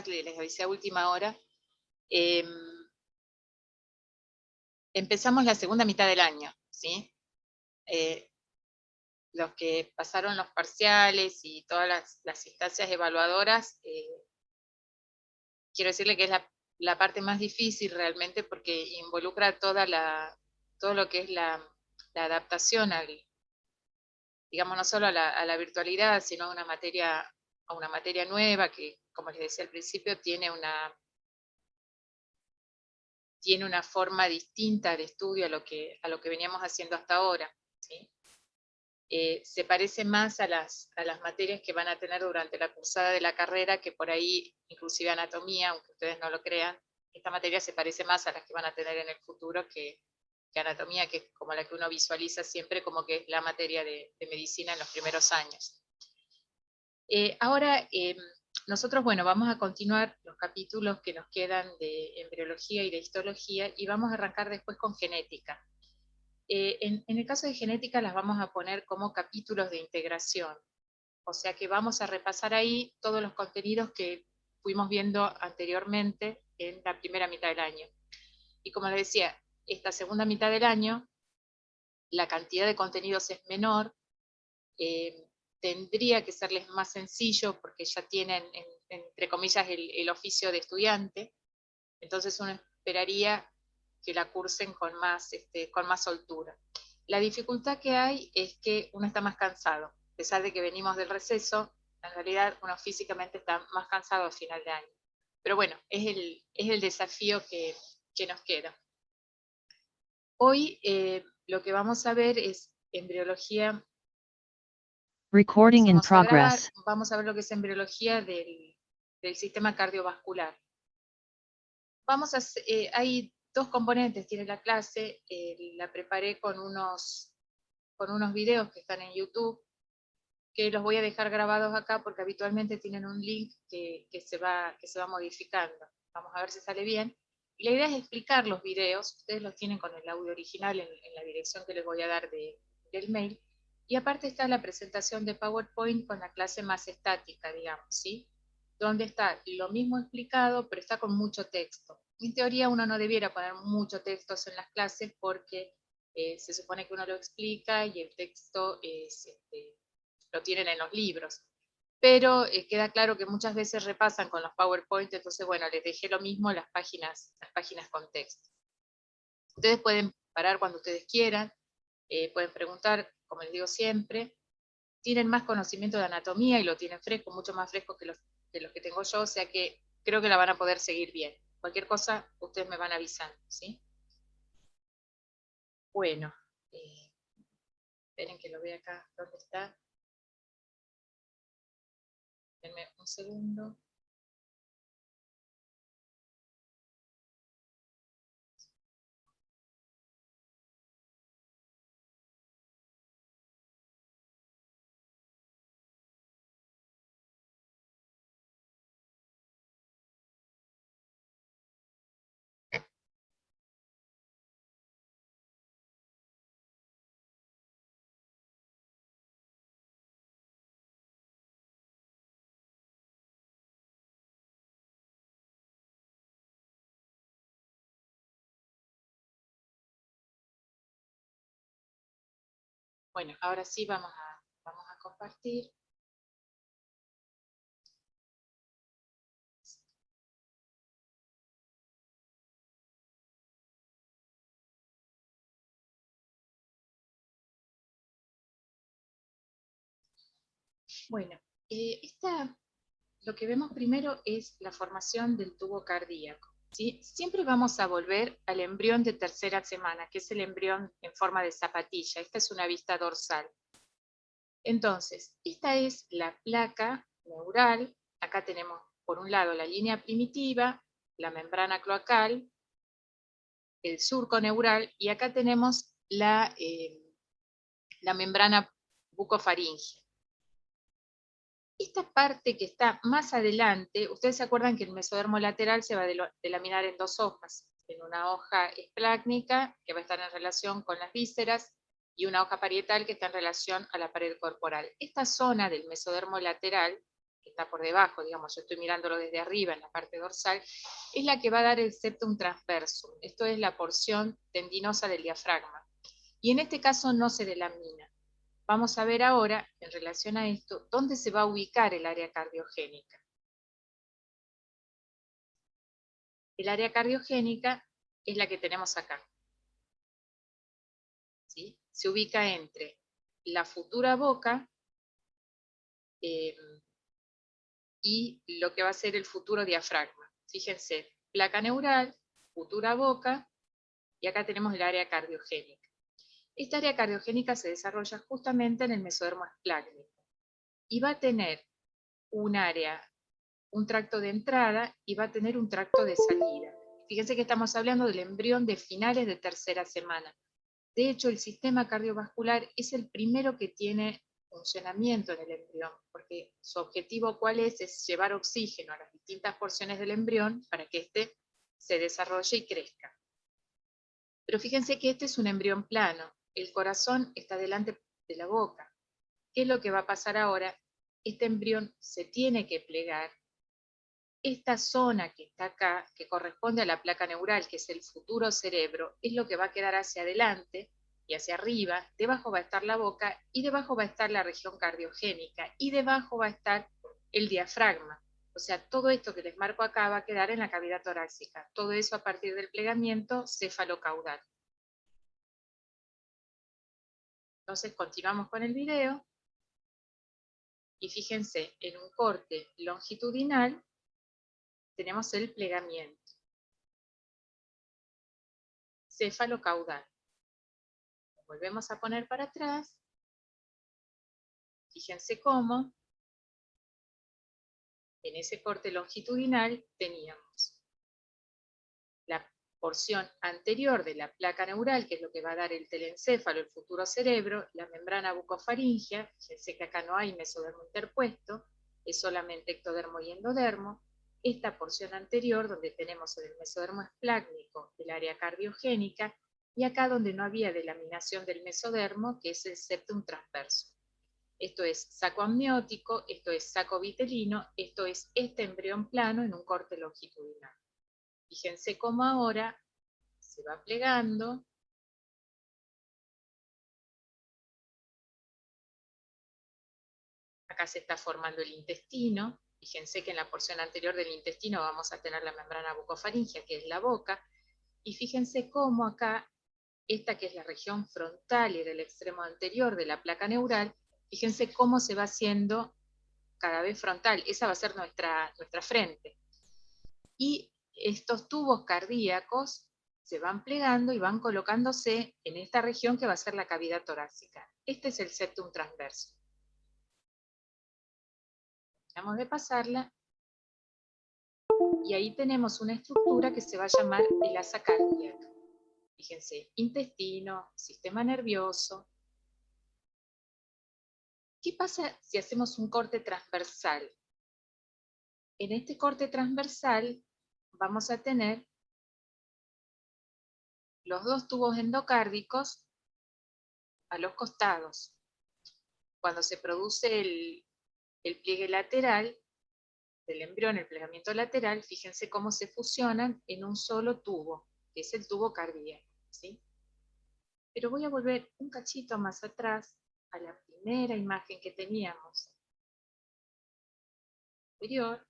les avisé a última hora, empezamos la segunda mitad del año, ¿sí? Los que pasaron los parciales y todas las instancias evaluadoras, quiero decirle que es la parte más difícil realmente porque involucra todo lo que es la adaptación digamos, no solo a la virtualidad, sino a una materia nueva que, como les decía al principio, tiene una forma distinta de estudio a lo que veníamos haciendo hasta ahora, ¿sí? Se parece más a las materias que van a tener durante la cursada de la carrera, que por ahí, inclusive anatomía, aunque ustedes no lo crean, esta materia se parece más a las que van a tener en el futuro que anatomía, que es como la que uno visualiza siempre como que es la materia de medicina en los primeros años. Ahora, nosotros, bueno, vamos a continuar los capítulos que nos quedan de embriología y de histología, y vamos a arrancar después con genética. En el caso de genética las vamos a poner como capítulos de integración, o sea que vamos a repasar ahí todos los contenidos que fuimos viendo anteriormente en la primera mitad del año. Y como les decía, esta segunda mitad del año, la cantidad de contenidos es menor, tendría que serles más sencillo porque ya tienen, entre comillas, el oficio de estudiante, entonces uno esperaría que la cursen con más soltura. La dificultad que hay es que uno está más cansado, a pesar de que venimos del receso, en realidad uno físicamente está más cansado a final de año. Pero bueno, es el desafío que nos queda. Hoy lo que vamos a ver es embriología. Recording in progress. Vamos a ver lo que es embriología del sistema cardiovascular. Hay dos componentes, tiene la clase, la preparé con unos videos que están en YouTube, que los voy a dejar grabados acá porque habitualmente tienen un link que se va modificando. Vamos a ver si sale bien. Y la idea es explicar los videos, ustedes los tienen con el audio original en la dirección que les voy a dar del mail, y aparte está la presentación de PowerPoint con la clase más estática, digamos, ¿sí? Donde está lo mismo explicado, pero está con mucho texto. En teoría uno no debiera poner mucho texto en las clases porque se supone que uno lo explica y el texto lo tienen en los libros. Pero queda claro que muchas veces repasan con los PowerPoint, entonces bueno, les dejé lo mismo las páginas con texto. Ustedes pueden parar cuando ustedes quieran, pueden preguntar, como les digo siempre, tienen más conocimiento de anatomía y lo tienen fresco, mucho más fresco que los que tengo yo, o sea que creo que la van a poder seguir bien. Cualquier cosa, ustedes me van avisando, ¿sí? Bueno, esperen que lo vea acá, ¿dónde está? Denme un segundo. Bueno, ahora sí vamos a compartir. Bueno, lo que vemos primero es la formación del tubo cardíaco, ¿sí? Siempre vamos a volver al embrión de tercera semana, que es el embrión en forma de zapatilla. Esta es una vista dorsal. Entonces, esta es la placa neural. Acá tenemos, por un lado, la línea primitiva, la membrana cloacal, el surco neural, y acá tenemos la membrana bucofaringea. Esta parte que está más adelante, ustedes se acuerdan que el mesodermo lateral se va a delaminar en dos hojas. En una hoja esplácnica, que va a estar en relación con las vísceras, y una hoja parietal que está en relación a la pared corporal. Esta zona del mesodermo lateral que está por debajo, digamos, yo estoy mirándolo desde arriba en la parte dorsal, es la que va a dar el septum transversum. Esto es la porción tendinosa del diafragma. Y en este caso no se delamina. Vamos a ver ahora, en relación a esto, dónde se va a ubicar el área cardiogénica. El área cardiogénica es la que tenemos acá. ¿Sí? Se ubica entre la futura boca y lo que va a ser el futuro diafragma. Fíjense, placa neural, futura boca, y acá tenemos el área cardiogénica. Esta área cardiogénica se desarrolla justamente en el mesodermo esplácnico y va a tener un área, un tracto de entrada y va a tener un tracto de salida. Fíjense que estamos hablando del embrión de finales de tercera semana. De hecho, el sistema cardiovascular es el primero que tiene funcionamiento en el embrión, porque su objetivo ¿cuál es? Es llevar oxígeno a las distintas porciones del embrión para que éste se desarrolle y crezca. Pero fíjense que este es un embrión plano, el corazón está delante de la boca. ¿Qué es lo que va a pasar ahora? Este embrión se tiene que plegar. Esta zona que está acá, que corresponde a la placa neural, que es el futuro cerebro, es lo que va a quedar hacia adelante y hacia arriba. Debajo va a estar la boca y debajo va a estar la región cardiogénica y debajo va a estar el diafragma. O sea, todo esto que les marco acá va a quedar en la cavidad torácica. Todo eso a partir del plegamiento cefalocaudal. Entonces continuamos con el video. Y fíjense, en un corte longitudinal tenemos el plegamiento cefalocaudal. Volvemos a poner para atrás. Fíjense cómo en ese corte longitudinal teníamos la porción anterior de la placa neural, que es lo que va a dar el telencéfalo, el futuro cerebro, la membrana bucofaringea. Fíjense que acá no hay mesodermo interpuesto, es solamente ectodermo y endodermo. Esta porción anterior, donde tenemos el mesodermo esplácnico, el área cardiogénica, y acá donde no había delaminación del mesodermo, que es el septum transverso. Esto es saco amniótico, esto es saco vitelino, esto es este embrión plano en un corte longitudinal. Fíjense cómo ahora se va plegando. Acá se está formando el intestino. Fíjense que en la porción anterior del intestino vamos a tener la membrana bucofaringea, que es la boca. Y fíjense cómo acá, esta que es la región frontal y del extremo anterior de la placa neural, fíjense cómo se va haciendo cada vez frontal. Esa va a ser nuestra frente. Y estos tubos cardíacos se van plegando y van colocándose en esta región que va a ser la cavidad torácica. Este es el septum transverso. Vamos de pasarla y ahí tenemos una estructura que se va a llamar el asa cardíaca. Fíjense, intestino, sistema nervioso. ¿Qué pasa si hacemos un corte transversal? En este corte transversal vamos a tener los dos tubos endocárdicos a los costados. Cuando se produce el pliegue lateral del embrión, el plegamiento lateral, fíjense cómo se fusionan en un solo tubo, que es el tubo cardíaco, ¿sí? Pero voy a volver un cachito más atrás a la primera imagen que teníamos anterior.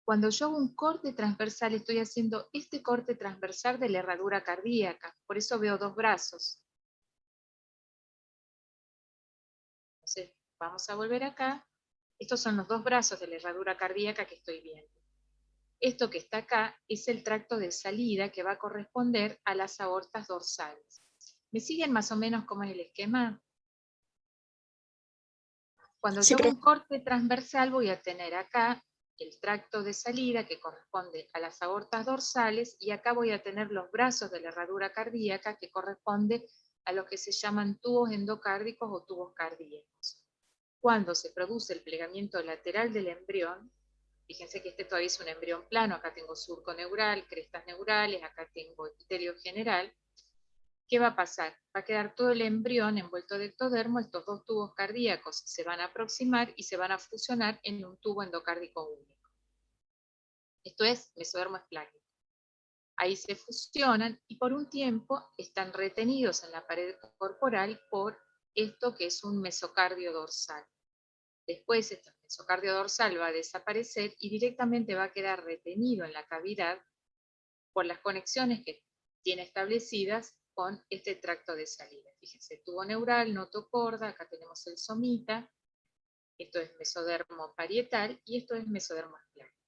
Cuando yo hago un corte transversal, estoy haciendo este corte transversal de la herradura cardíaca, por eso veo dos brazos. Entonces, vamos a volver acá. Estos son los dos brazos de la herradura cardíaca que estoy viendo. Esto que está acá es el tracto de salida que va a corresponder a las aortas dorsales. ¿Me siguen más o menos cómo es el esquema? Cuando Sí, yo hago pero un corte transversal voy a tener acá el tracto de salida que corresponde a las aortas dorsales y acá voy a tener los brazos de la herradura cardíaca que corresponde a lo que se llaman tubos endocárdicos o tubos cardíacos. Cuando se produce el plegamiento lateral del embrión, fíjense que este todavía es un embrión plano, acá tengo surco neural, crestas neurales, acá tengo epitelio general. ¿qué va a pasar? Va a quedar todo el embrión envuelto de ectodermo, estos dos tubos cardíacos se van a aproximar y se van a fusionar en un tubo endocárdico único. Esto es mesodermo esplácnico. Ahí se fusionan y por un tiempo están retenidos en la pared corporal por esto que es un mesocardio dorsal. Después este mesocardio dorsal va a desaparecer y directamente va a quedar retenido en la cavidad por las conexiones que tiene establecidas con este tracto de salida. Fíjense, tubo neural, notocorda, acá tenemos el somita, esto es mesodermo parietal y esto es mesodermo esplácnico.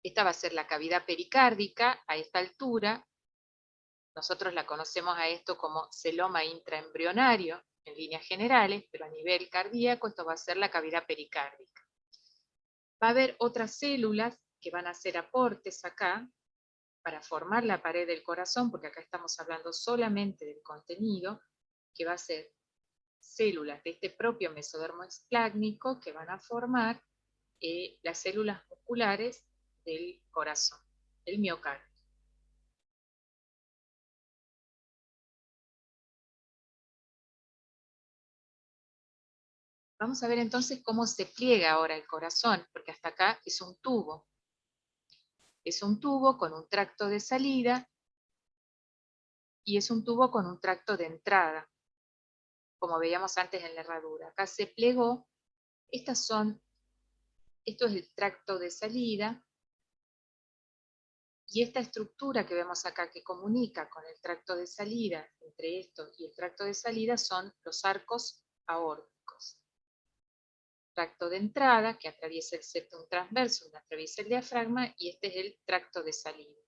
Esta va a ser la cavidad pericárdica a esta altura. Nosotros la conocemos a esto como celoma intraembrionario en líneas generales, pero a nivel cardíaco esto va a ser la cavidad pericárdica. Va a haber otras células que van a hacer aportes acá para formar la pared del corazón, porque acá estamos hablando solamente del contenido, que va a ser células de este propio mesodermo esplácnico que van a formar las células musculares del corazón, el miocardio. Vamos a ver entonces cómo se pliega ahora el corazón, porque hasta acá es un tubo. Es un tubo con un tracto de salida y es un tubo con un tracto de entrada, como veíamos antes en la herradura. Acá se plegó, esto es el tracto de salida, y esta estructura que vemos acá que comunica con el tracto de salida, entre esto y el tracto de salida, son los arcos aórticos. Tracto de entrada, que atraviesa el septum transverso, que atraviesa el diafragma, y este es el tracto de salida.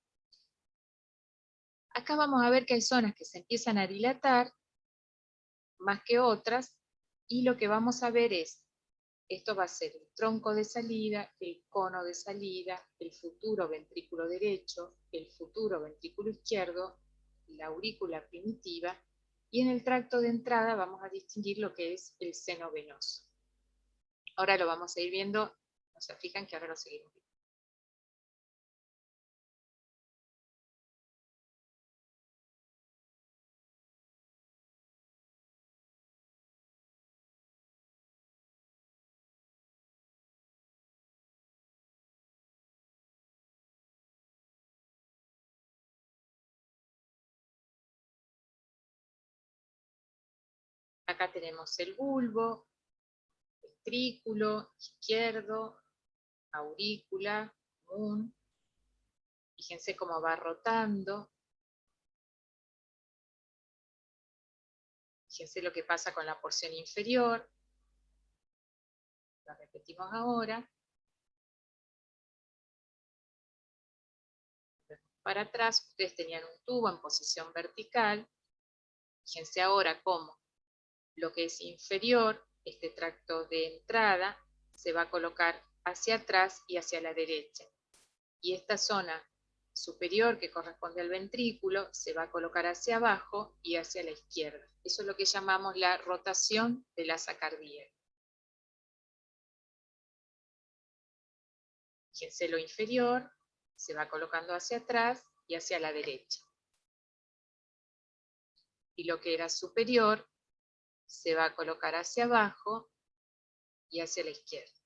Acá vamos a ver que hay zonas que se empiezan a dilatar más que otras, y lo que vamos a ver es, esto va a ser el tronco de salida, el cono de salida, el futuro ventrículo derecho, el futuro ventrículo izquierdo, la aurícula primitiva, y en el tracto de entrada vamos a distinguir lo que es el seno venoso. Ahora lo vamos a ir viendo, no se fijan que ahora lo seguimos viendo. Acá tenemos el bulbo, ventrículo izquierdo, aurícula, común. Fíjense cómo va rotando. Fíjense lo que pasa con la porción inferior. Lo repetimos ahora. Para atrás, ustedes tenían un tubo en posición vertical. Fíjense ahora cómo lo que es inferior, este tracto de entrada, se va a colocar hacia atrás y hacia la derecha. Y esta zona superior, que corresponde al ventrículo, se va a colocar hacia abajo y hacia la izquierda. Eso es lo que llamamos la rotación de la asa cardíaca. Fíjense, lo inferior se va colocando hacia atrás y hacia la derecha. Y lo que era superior se va a colocar hacia abajo y hacia la izquierda.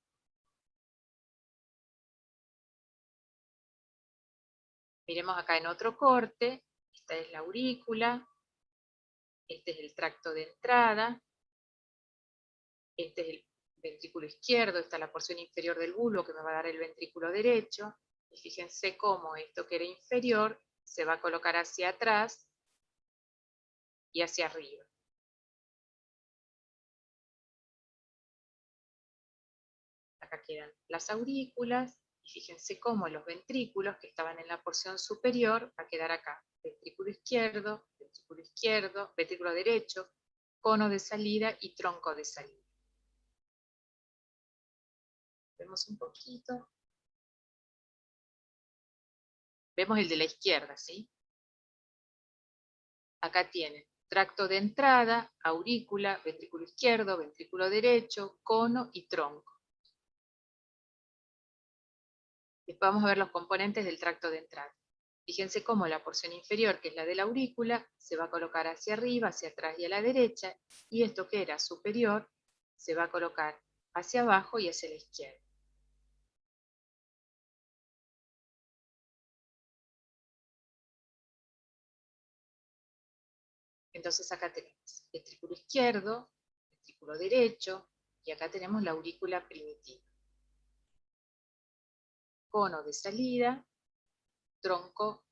Miremos acá en otro corte, esta es la aurícula, este es el tracto de entrada, este es el ventrículo izquierdo, esta es la porción inferior del bulbo que me va a dar el ventrículo derecho, y fíjense cómo esto que era inferior se va a colocar hacia atrás y hacia arriba. Acá quedan las aurículas, y fíjense cómo los ventrículos que estaban en la porción superior va a quedar acá. Ventrículo izquierdo, ventrículo derecho, cono de salida y tronco de salida. Vemos un poquito. Vemos el de la izquierda, ¿sí? Acá tienen tracto de entrada, aurícula, ventrículo izquierdo, ventrículo derecho, cono y tronco. Después vamos a ver los componentes del tracto de entrada. Fíjense cómo la porción inferior, que es la de la aurícula, se va a colocar hacia arriba, hacia atrás y a la derecha, y esto que era superior se va a colocar hacia abajo y hacia la izquierda. Entonces acá tenemos ventrículo izquierdo, ventrículo derecho, y acá tenemos la aurícula primitiva. Cono de salida, tronco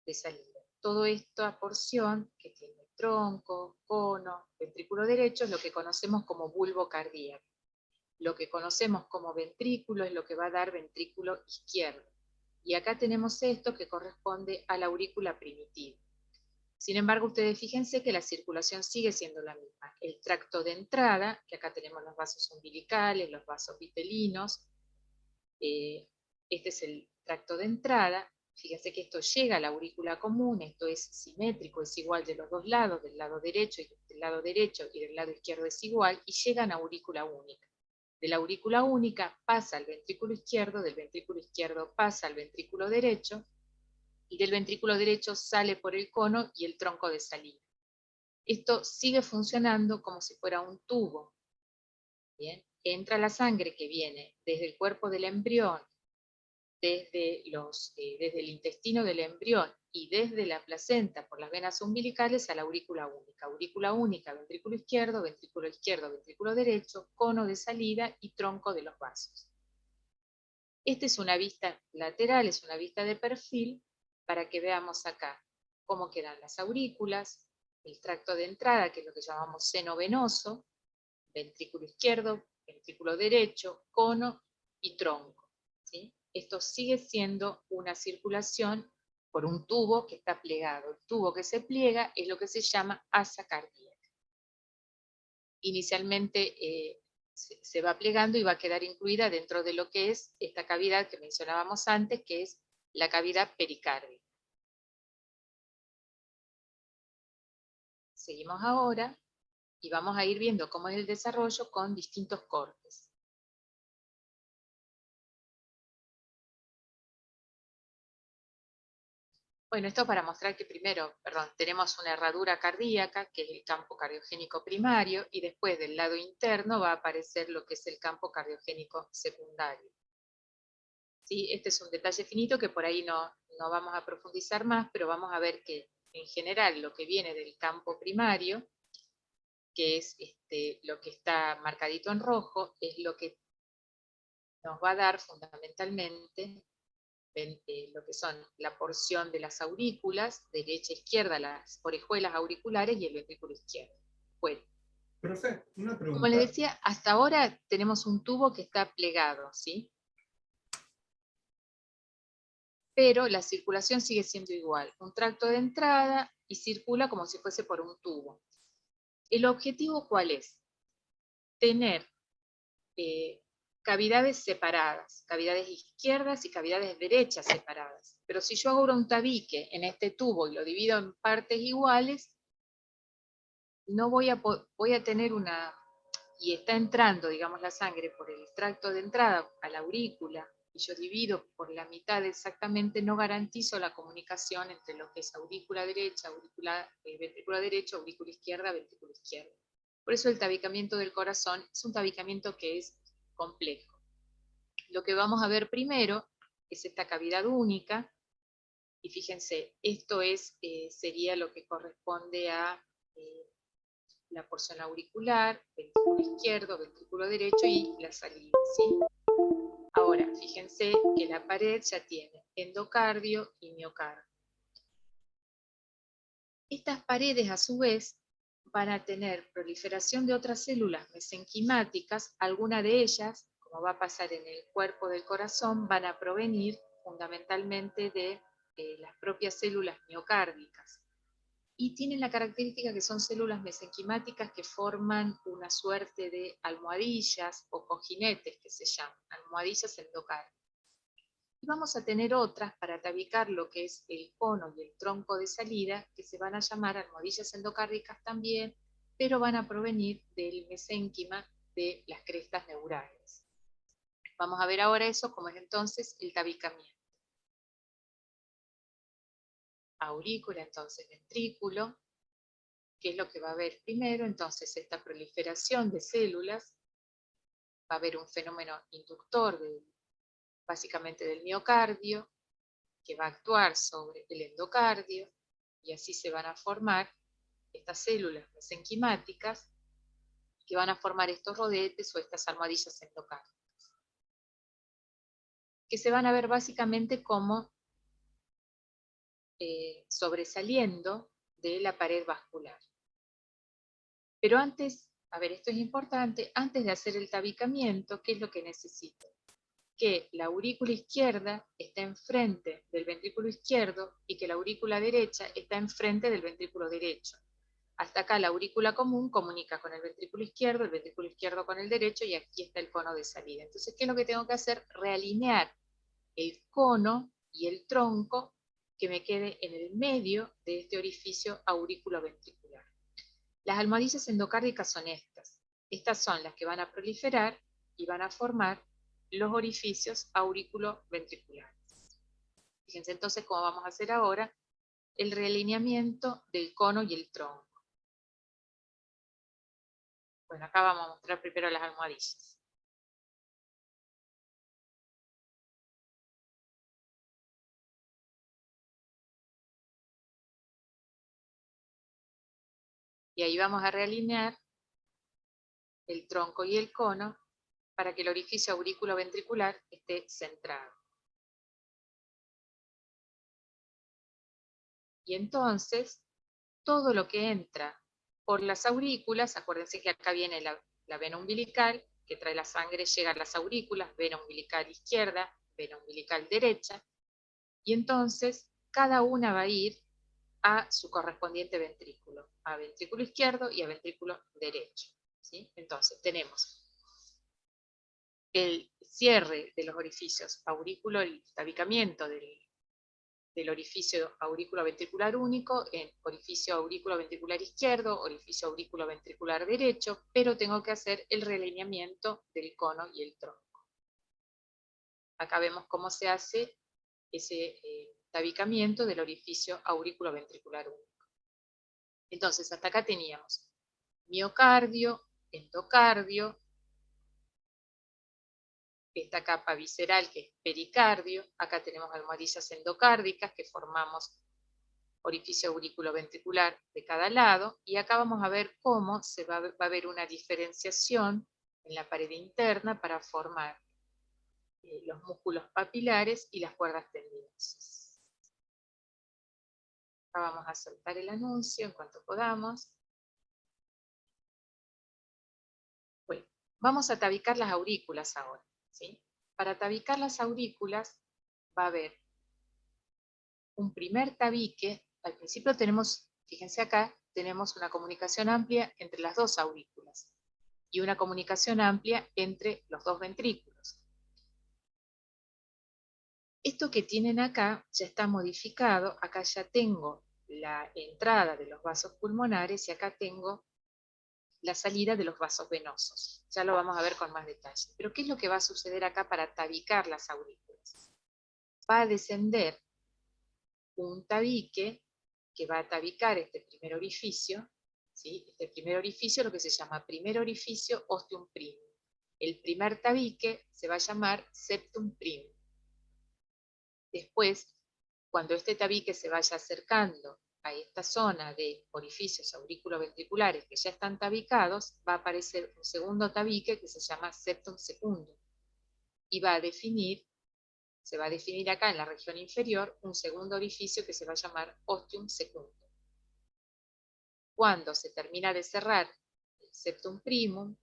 de salida. Toda esta porción que tiene tronco, cono, ventrículo derecho es lo que conocemos como bulbo cardíaco. Lo que conocemos como ventrículo es lo que va a dar ventrículo izquierdo. Y acá tenemos esto que corresponde a la aurícula primitiva. Sin embargo, ustedes fíjense que la circulación sigue siendo la misma. El tracto de entrada, que acá tenemos los vasos umbilicales, los vasos vitelinos, este es el tracto de entrada. Fíjense que esto llega a la aurícula común, esto es simétrico, es igual de los dos lados, del lado derecho y del lado izquierdo es igual, y llegan a aurícula única. De la aurícula única pasa al ventrículo izquierdo, del ventrículo izquierdo pasa al ventrículo derecho, y del ventrículo derecho sale por el cono y el tronco de salida. Esto sigue funcionando como si fuera un tubo. ¿Bien? Entra la sangre que viene desde el cuerpo del embrión, desde el intestino del embrión y desde la placenta por las venas umbilicales a la aurícula única. Aurícula única, ventrículo izquierdo, ventrículo derecho, cono de salida y tronco de los vasos. Esta es una vista lateral, es una vista de perfil, para que veamos acá cómo quedan las aurículas, el tracto de entrada, que es lo que llamamos seno venoso, ventrículo izquierdo, ventrículo derecho, cono y tronco. ¿Sí? Esto sigue siendo una circulación por un tubo que está plegado. El tubo que se pliega es lo que se llama asa cardíaca. Inicialmente se va plegando y va a quedar incluida dentro de lo que es esta cavidad que mencionábamos antes, que es la cavidad pericárdica. Seguimos ahora y vamos a ir viendo cómo es el desarrollo con distintos cortes. Bueno, esto para mostrar que primero, tenemos una herradura cardíaca, que es el campo cardiogénico primario, y después del lado interno va a aparecer lo que es el campo cardiogénico secundario. ¿Sí? Este es un detalle finito que por ahí no vamos a profundizar más, pero vamos a ver que en general lo que viene del campo primario, que es lo que está marcadito en rojo, es lo que nos va a dar fundamentalmente lo que son la porción de las aurículas, derecha e izquierda, las orejuelas auriculares y el ventrículo izquierdo. Bueno, profe, una como les pregunta. decía, hasta ahora tenemos un tubo que está plegado, ¿sí? Pero la circulación sigue siendo igual, un tracto de entrada y circula como si fuese por un tubo. ¿El objetivo cuál es? Tener cavidades separadas, cavidades izquierdas y cavidades derechas separadas. Pero si yo hago un tabique en este tubo y lo divido en partes iguales, no voy a tener y está entrando, digamos, la sangre por el tracto de entrada a la aurícula, y yo divido por la mitad exactamente, no garantizo la comunicación entre lo que es aurícula derecha, ventrículo derecho, aurícula izquierda, ventrículo izquierdo. Por eso el tabicamiento del corazón es un tabicamiento que es complejo. Lo que vamos a ver primero es esta cavidad única, y fíjense, esto sería lo que corresponde a la porción auricular, ventrículo izquierdo, ventrículo derecho y la salida, ¿sí? Ahora, fíjense que la pared ya tiene endocardio y miocardio. Estas paredes, a su vez, van a tener proliferación de otras células mesenquimáticas, algunas de ellas, como va a pasar en el cuerpo del corazón, van a provenir fundamentalmente de las propias células miocárdicas. Y tienen la característica que son células mesenquimáticas que forman una suerte de almohadillas o cojinetes, que se llaman, almohadillas endocárdicas. Y vamos a tener otras para tabicar lo que es el cono y el tronco de salida, que se van a llamar almohadillas endocárdicas también, pero van a provenir del mesénquima de las crestas neurales. Vamos a ver ahora eso, como es entonces el tabicamiento. Aurícula, entonces ventrículo. ¿Qué es lo que va a haber primero? Entonces esta proliferación de células, va a haber un fenómeno inductor básicamente del miocardio, que va a actuar sobre el endocardio, y así se van a formar estas células mesenquimáticas que van a formar estos rodetes o estas almohadillas endocárdicas, que se van a ver básicamente como sobresaliendo de la pared vascular. Pero antes, a ver, esto es importante, antes de hacer el tabicamiento, ¿qué es lo que necesito? Que la aurícula izquierda está enfrente del ventrículo izquierdo y que la aurícula derecha está enfrente del ventrículo derecho. Hasta acá la aurícula común comunica con el ventrículo izquierdo con el derecho, y aquí está el cono de salida. Entonces, ¿qué es lo que tengo que hacer? Realinear el cono y el tronco que me quede en el medio de este orificio auriculoventricular. Las almohadillas endocárdicas son estas. Estas son las que van a proliferar y van a formar los orificios auriculoventriculares. Fíjense entonces cómo vamos a hacer ahora el realineamiento del cono y el tronco. Bueno, acá vamos a mostrar primero las almohadillas. Y ahí vamos a realinear el tronco y el cono para que el orificio auriculoventricular esté centrado. Y entonces, todo lo que entra por las aurículas, acuérdense que acá viene la vena umbilical, que trae la sangre, llega a las aurículas, vena umbilical izquierda, vena umbilical derecha, y entonces cada una va a ir a su correspondiente ventrículo, a ventrículo izquierdo y a ventrículo derecho. ¿Sí? Entonces tenemos el cierre de los orificios aurículo, el tabicamiento del orificio auriculoventricular único en orificio auriculoventricular izquierdo, orificio auriculoventricular derecho, pero tengo que hacer el realineamiento del cono y el tronco. Acá vemos cómo se hace ese tabicamiento del orificio auriculoventricular único. Entonces, hasta acá teníamos miocardio, endocardio, esta capa visceral que es pericardio, acá tenemos almohadillas endocárdicas que formamos orificio auriculoventricular de cada lado, y acá vamos a ver cómo va a haber una diferenciación en la pared interna para formar los músculos papilares y las cuerdas tendinosas. Acá vamos a soltar el anuncio en cuanto podamos. Bueno, vamos a tabicar las aurículas ahora, ¿sí? Para tabicar las aurículas va a haber un primer tabique. Al principio tenemos, fíjense acá, tenemos una comunicación amplia entre las dos aurículas y una comunicación amplia entre los dos ventrículos. Esto que tienen acá ya está modificado, acá ya tengo la entrada de los vasos pulmonares y acá tengo la salida de los vasos venosos. Ya lo vamos a ver con más detalle. Pero ¿qué es lo que va a suceder acá para tabicar las aurículas? Va a descender un tabique que va a tabicar este primer orificio, ¿sí? Este primer orificio, lo que se llama primer orificio ostium primum. El primer tabique se va a llamar septum primum. Después, cuando este tabique se vaya acercando a esta zona de orificios auriculoventriculares que ya están tabicados, va a aparecer un segundo tabique que se llama septum secundum y se va a definir acá en la región inferior un segundo orificio que se va a llamar ostium secundum. Cuando se termina de cerrar el septum primum,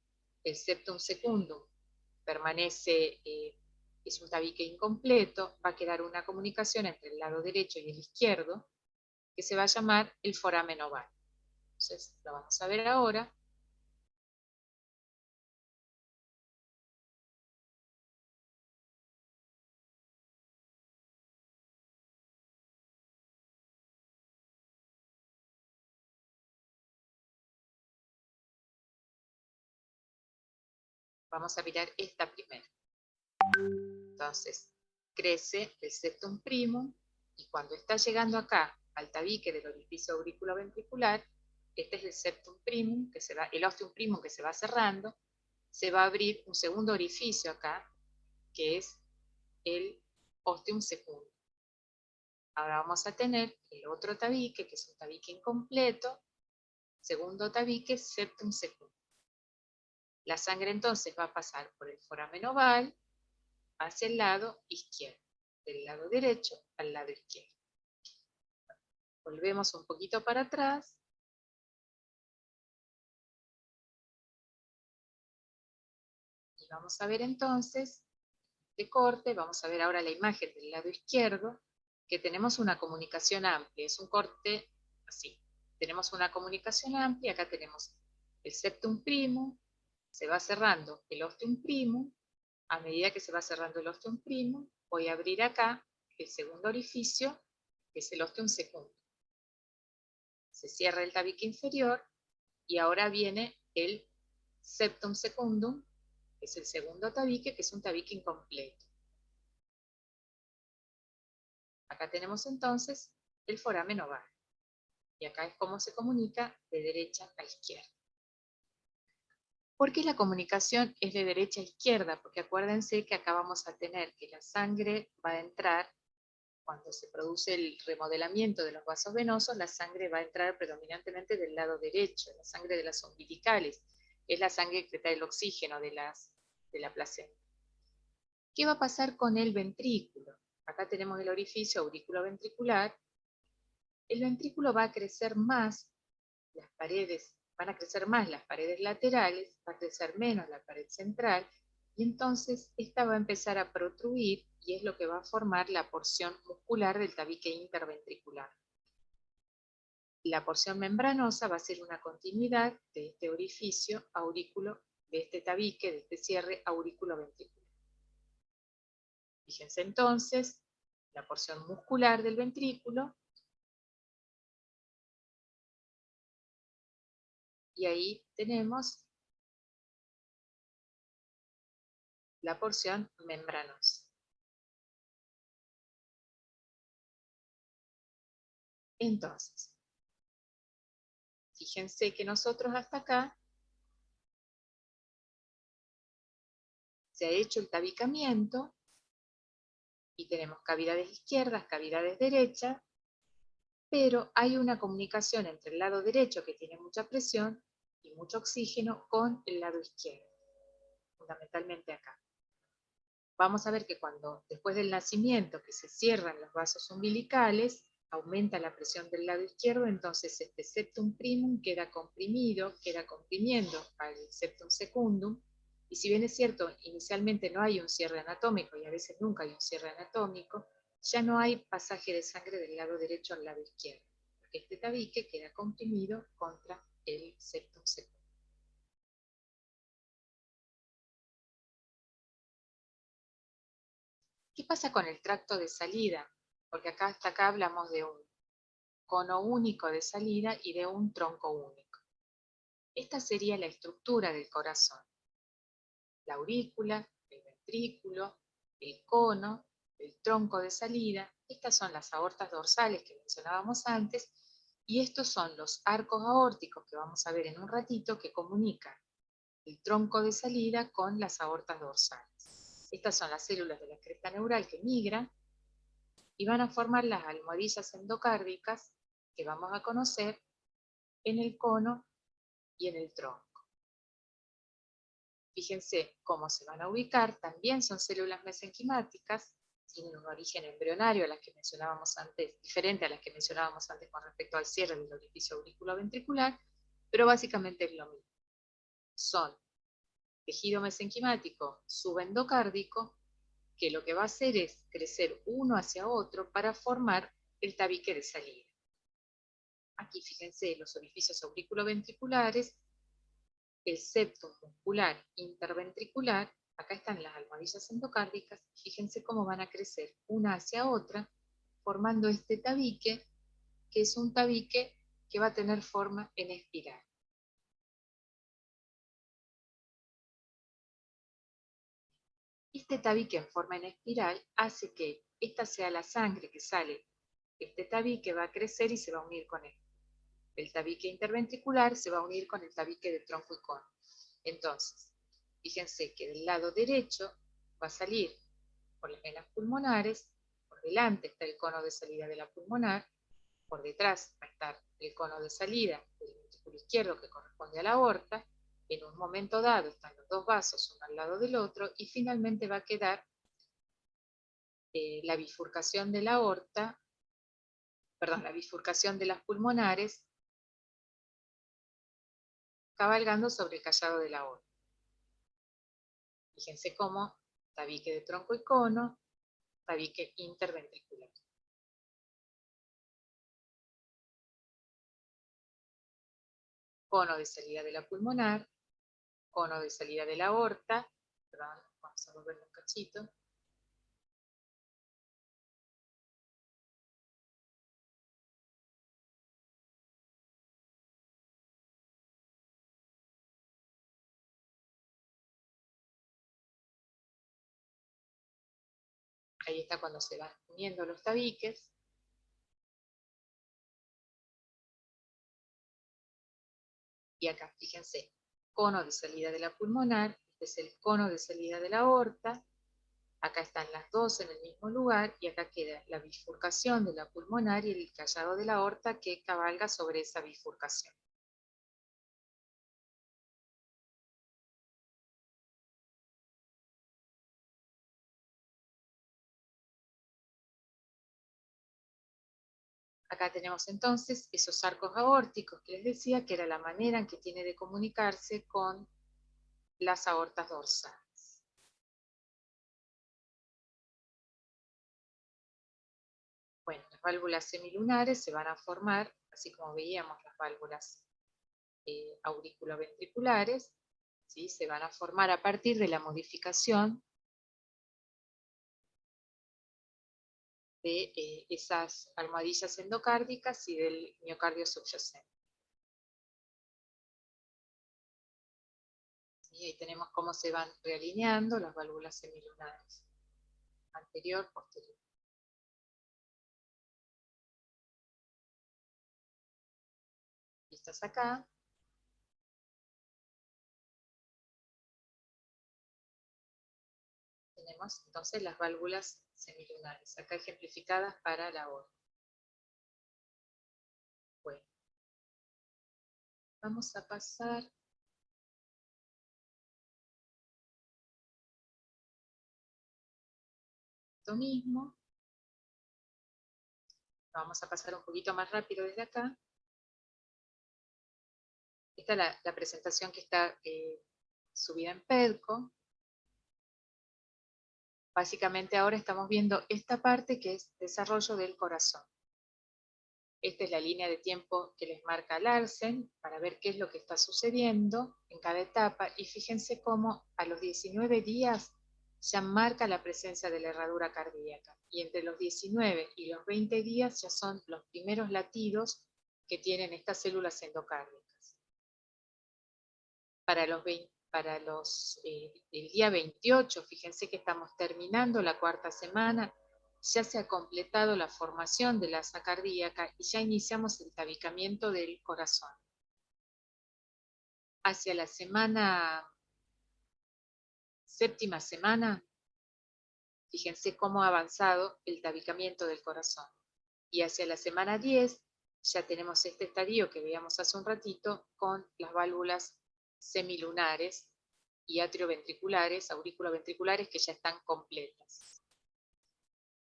el septum secundum permanece, es un tabique incompleto, va a quedar una comunicación entre el lado derecho y el izquierdo, que se va a llamar el foramen oval. Entonces, lo vamos a ver ahora. Vamos a mirar esta primera. Entonces, crece el septum primum, y cuando está llegando acá al tabique del orificio auriculoventricular, este es el septum primum, el ostium primum que se va cerrando, se va a abrir un segundo orificio acá, que es el ostium secundum. Ahora vamos a tener el otro tabique, que es un tabique incompleto, segundo tabique, septum secundum. La sangre entonces va a pasar por el foramen oval hacia el lado izquierdo, del lado derecho al lado izquierdo. Volvemos un poquito para atrás. Y vamos a ver entonces, de corte, vamos a ver ahora la imagen del lado izquierdo, que tenemos una comunicación amplia. Es un corte así. Tenemos una comunicación amplia, acá tenemos el septum primum, se va cerrando el ostium primum. A medida que se va cerrando el ostium primum, voy a abrir acá el segundo orificio, que es el ostium secundum. Se cierra el tabique inferior y ahora viene el septum secundum, que es el segundo tabique, que es un tabique incompleto. Acá tenemos entonces el foramen oval. Y acá es como se comunica de derecha a izquierda. ¿Por qué la comunicación es de derecha a izquierda? Porque acuérdense que acá vamos a tener que la sangre va a entrar, cuando se produce el remodelamiento de los vasos venosos, la sangre va a entrar predominantemente del lado derecho, la sangre de las umbilicales. Es la sangre que trae el oxígeno de la placenta. ¿Qué va a pasar con el ventrículo? Acá tenemos el orificio auriculoventricular. El ventrículo va a crecer más, las paredes, van a crecer más las paredes laterales, va a crecer menos la pared central, y entonces esta va a empezar a protruir, y es lo que va a formar la porción muscular del tabique interventricular. La porción membranosa va a ser una continuidad de este orificio aurículo, de este tabique, de este cierre auriculoventricular. Fíjense entonces, la porción muscular del ventrículo, y ahí tenemos la porción membranosa. Entonces, fíjense que nosotros hasta acá se ha hecho el tabicamiento y tenemos cavidades izquierdas, cavidades derechas, pero hay una comunicación entre el lado derecho, que tiene mucha presión y mucho oxígeno, con el lado izquierdo, fundamentalmente acá. Vamos a ver que cuando, después del nacimiento, que se cierran los vasos umbilicales, aumenta la presión del lado izquierdo, entonces este septum primum queda comprimido, queda comprimiendo al septum secundum, y si bien es cierto, inicialmente no hay un cierre anatómico, y a veces nunca hay un cierre anatómico, ya no hay pasaje de sangre del lado derecho al lado izquierdo, porque este tabique queda comprimido contra el septum secundum. ¿Qué pasa con el tracto de salida? Porque acá hasta acá hablamos de un cono único de salida y de un tronco único. Esta sería la estructura del corazón. La aurícula, el ventrículo, el cono, el tronco de salida. Estas son las aortas dorsales que mencionábamos antes, y estos son los arcos aórticos que vamos a ver en un ratito, que comunican el tronco de salida con las aortas dorsales. Estas son las células de la cresta neural que migran y van a formar las almohadillas endocárdicas que vamos a conocer en el cono y en el tronco. Fíjense cómo se van a ubicar, también son células mesenquimáticas, tienen un origen embrionario, a las que mencionábamos antes, diferente a las que mencionábamos antes con respecto al cierre del orificio auriculoventricular, pero básicamente es lo mismo. Son tejido mesenquimático subendocárdico, que lo que va a hacer es crecer uno hacia otro para formar el tabique de salida. Aquí fíjense los orificios auriculoventriculares, el septum muscular interventricular, acá están las almohadillas endocárdicas, fíjense cómo van a crecer una hacia otra, formando este tabique, que es un tabique que va a tener forma en espiral. este tabique en forma en espiral hace que esta sea la sangre que sale. Este tabique va a crecer y se va a unir con él. El tabique interventricular se va a unir con el tabique de tronco y cono. Entonces, fíjense que del lado derecho va a salir por las venas pulmonares, por delante está el cono de salida de la pulmonar, por detrás va a estar el cono de salida del ventrículo izquierdo que corresponde a la aorta, en un momento dado están los dos vasos uno al lado del otro y finalmente va a quedar la bifurcación de la aorta, perdón, la bifurcación de las pulmonares cabalgando sobre el callado de la aorta. Fíjense cómo tabique de tronco y cono, tabique interventricular. Cono de salida de la pulmonar, cono de salida de la aorta, perdón, vamos a volverlo un cachito. Ahí está cuando se van uniendo los tabiques. Y acá, fíjense, cono de salida de la pulmonar, este es el cono de salida de la aorta, acá están las dos en el mismo lugar, y acá queda la bifurcación de la pulmonar y el callado de la aorta que cabalga sobre esa bifurcación. Acá tenemos entonces esos arcos aórticos que les decía que era la manera en que tiene de comunicarse con las aortas dorsales. Bueno, las válvulas semilunares se van a formar, así como veíamos las válvulas auriculoventriculares, ¿sí? Se van a formar a partir de la modificación de esas almohadillas endocárdicas y del miocardio subyacente. Y ahí tenemos cómo se van realineando las válvulas semilunares, anterior, posterior. Vistas acá. Tenemos entonces las válvulas semilunares, acá ejemplificadas para la aorta. Bueno, vamos a pasar esto mismo. Vamos a pasar un poquito más rápido desde acá. Esta es la presentación que está subida en PEDCO. Básicamente ahora estamos viendo esta parte que es desarrollo del corazón. Esta es la línea de tiempo que les marca Larsen para ver qué es lo que está sucediendo en cada etapa. Y fíjense cómo a los 19 días ya marca la presencia de la herradura cardíaca. Y entre los 19 y los 20 días ya son los primeros latidos que tienen estas células endocárdicas. Para el día 28, fíjense que estamos terminando la cuarta semana, ya se ha completado la formación de la asa cardíaca y ya iniciamos el tabicamiento del corazón. Hacia la séptima semana, fíjense cómo ha avanzado el tabicamiento del corazón. Y hacia la semana 10 ya tenemos este estadio que veíamos hace un ratito con las válvulas semilunares y atrioventriculares, auriculoventriculares que ya están completas.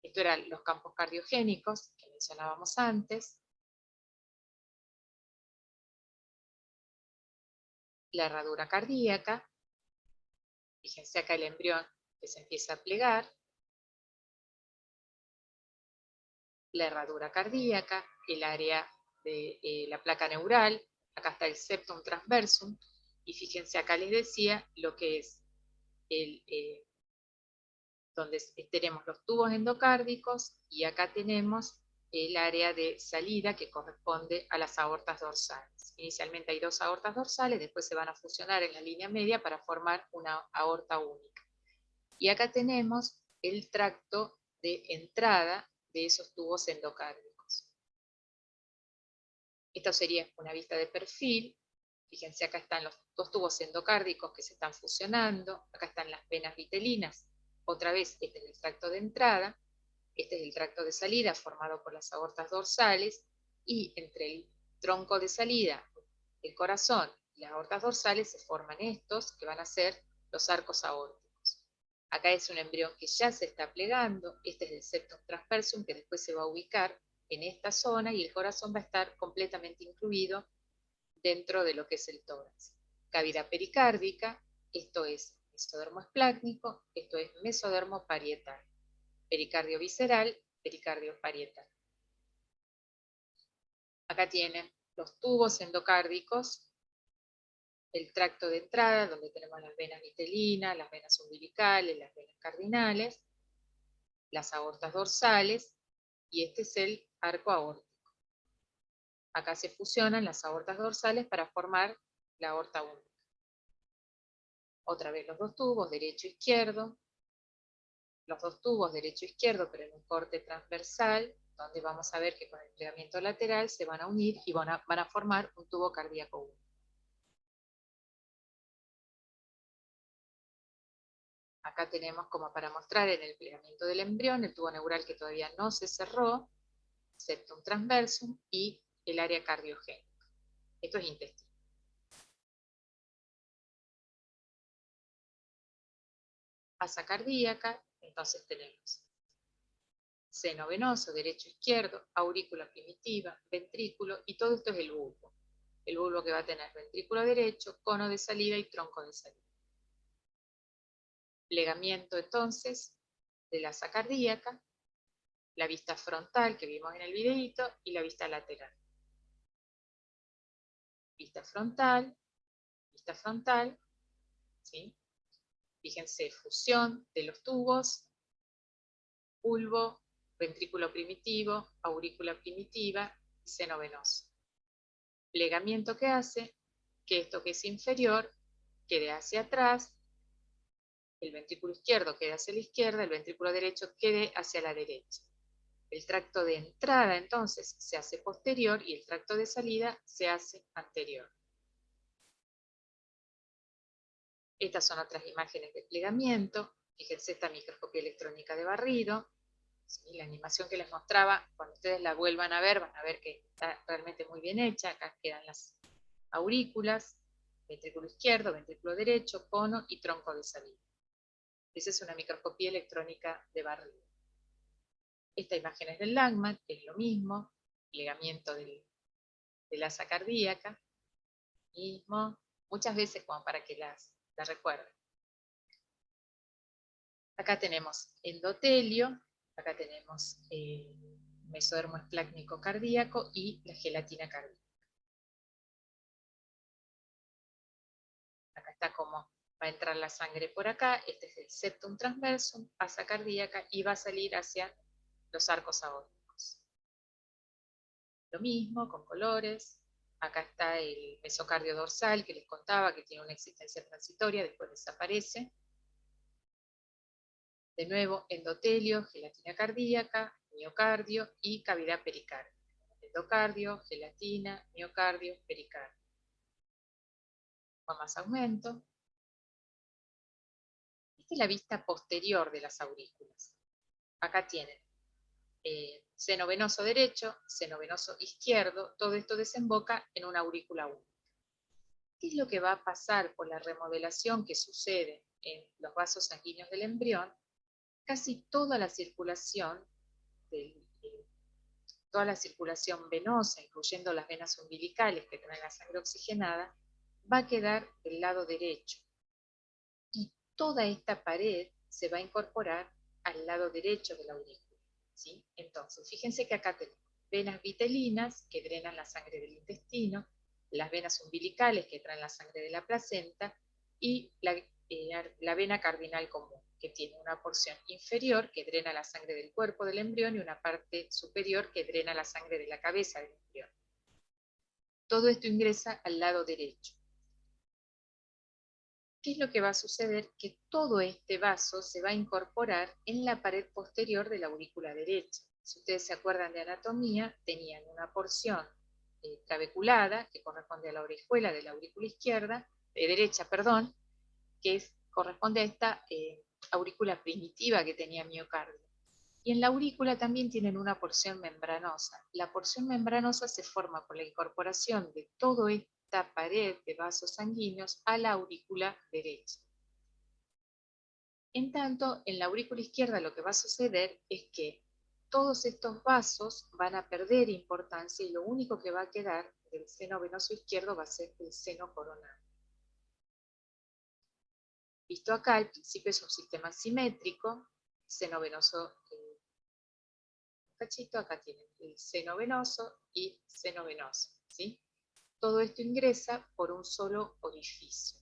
Esto eran los campos cardiogénicos que mencionábamos antes, la herradura cardíaca, fíjense acá el embrión que se empieza a plegar, la herradura cardíaca, el área de la placa neural, acá está el septum transversum, y fíjense acá les decía lo que es donde tenemos los tubos endocárdicos y acá tenemos el área de salida que corresponde a las aortas dorsales. Inicialmente hay dos aortas dorsales, después se van a fusionar en la línea media para formar una aorta única. Y acá tenemos el tracto de entrada de esos tubos endocárdicos. Esto sería una vista de perfil. Fíjense, acá están los dos tubos endocárdicos que se están fusionando, acá están las venas vitelinas. Otra vez, este es el tracto de entrada, este es el tracto de salida formado por las aortas dorsales, y entre el tronco de salida, el corazón y las aortas dorsales se forman estos que van a ser los arcos aórticos. Acá es un embrión que ya se está plegando, este es el septum transversum que después se va a ubicar en esta zona y el corazón va a estar completamente incluido dentro de lo que es el tórax. Cavidad pericárdica, esto es mesodermo esplácnico, esto es mesodermo parietal. Pericardio visceral, pericardio parietal. Acá tienen los tubos endocárdicos, el tracto de entrada, donde tenemos las venas vitelinas, las venas umbilicales, las venas cardinales, las aortas dorsales, y este es el arco aórtico. Acá se fusionan las aortas dorsales para formar la aorta única. Otra vez los dos tubos, derecho e izquierdo, los dos tubos derecho e izquierdo, pero en un corte transversal, donde vamos a ver que con el plegamiento lateral se van a unir y van a formar un tubo cardíaco único. Acá tenemos como para mostrar en el plegamiento del embrión el tubo neural que todavía no se cerró, septum transversum y el área cardiogénica. Esto es intestino. Asa cardíaca, entonces tenemos seno venoso, derecho, izquierdo, aurícula primitiva, ventrículo, y todo esto es el bulbo. El bulbo que va a tener ventrículo derecho, cono de salida y tronco de salida. Plegamiento entonces de la asa cardíaca, la vista frontal que vimos en el videíto y la vista lateral. Vista frontal, ¿sí? Fíjense, fusión de los tubos, bulbo, ventrículo primitivo, aurícula primitiva y seno venoso. Plegamiento que hace que esto que es inferior quede hacia atrás, el ventrículo izquierdo quede hacia la izquierda, el ventrículo derecho quede hacia la derecha. El tracto de entrada entonces se hace posterior y el tracto de salida se hace anterior. Estas son otras imágenes de plegamiento. Fíjense esta microscopía electrónica de barrido. ¿Sí? La animación que les mostraba, cuando ustedes la vuelvan a ver, van a ver que está realmente muy bien hecha. Acá quedan las aurículas, ventrículo izquierdo, ventrículo derecho, cono y tronco de salida. Esa es una microscopía electrónica de barrido. Esta imagen es del Langman, que es lo mismo, plegamiento del asa cardíaca, mismo, muchas veces como para que las recuerden. Acá tenemos endotelio, acá tenemos mesodermo esplácnico cardíaco y la gelatina cardíaca. Acá está como va a entrar la sangre por acá, este es el septum transversum, asa cardíaca y va a salir hacia los arcos aórticos. Lo mismo, con colores. Acá está el mesocardio dorsal que les contaba que tiene una existencia transitoria, después desaparece. De nuevo, endotelio, gelatina cardíaca, miocardio y cavidad pericárdica. Endocardio, gelatina, miocardio, pericardio. Con más aumento. Esta es la vista posterior de las aurículas. Acá tienen seno venoso derecho, seno venoso izquierdo, todo esto desemboca en una aurícula única. ¿Qué es lo que va a pasar por la remodelación que sucede en los vasos sanguíneos del embrión? Casi toda la circulación venosa, incluyendo las venas umbilicales que traen la sangre oxigenada, va a quedar del lado derecho. Y toda esta pared se va a incorporar al lado derecho de la aurícula, ¿sí? Entonces, fíjense que acá tenemos venas vitelinas que drenan la sangre del intestino, las venas umbilicales que traen la sangre de la placenta y la vena cardinal común, que tiene una porción inferior que drena la sangre del cuerpo del embrión y una parte superior que drena la sangre de la cabeza del embrión. Todo esto ingresa al lado derecho. ¿qué es lo que va a suceder? Que todo este vaso se va a incorporar en la pared posterior de la aurícula derecha. Si ustedes se acuerdan de anatomía, tenían una porción trabeculada, que corresponde a la orejuela de la aurícula izquierda, derecha, perdón, corresponde a esta aurícula primitiva que tenía miocardio. Y en la aurícula también tienen una porción membranosa. La porción membranosa se forma por la incorporación de toda esta pared de vasos sanguíneos a la aurícula derecha. En tanto, en la aurícula izquierda lo que va a suceder es que todos estos vasos van a perder importancia y lo único que va a quedar del seno venoso izquierdo va a ser el seno coronario. Visto acá, al principio es un sistema simétrico, seno venoso cachito, acá tienen el seno venoso y seno venoso, ¿sí? Todo esto ingresa por un solo orificio,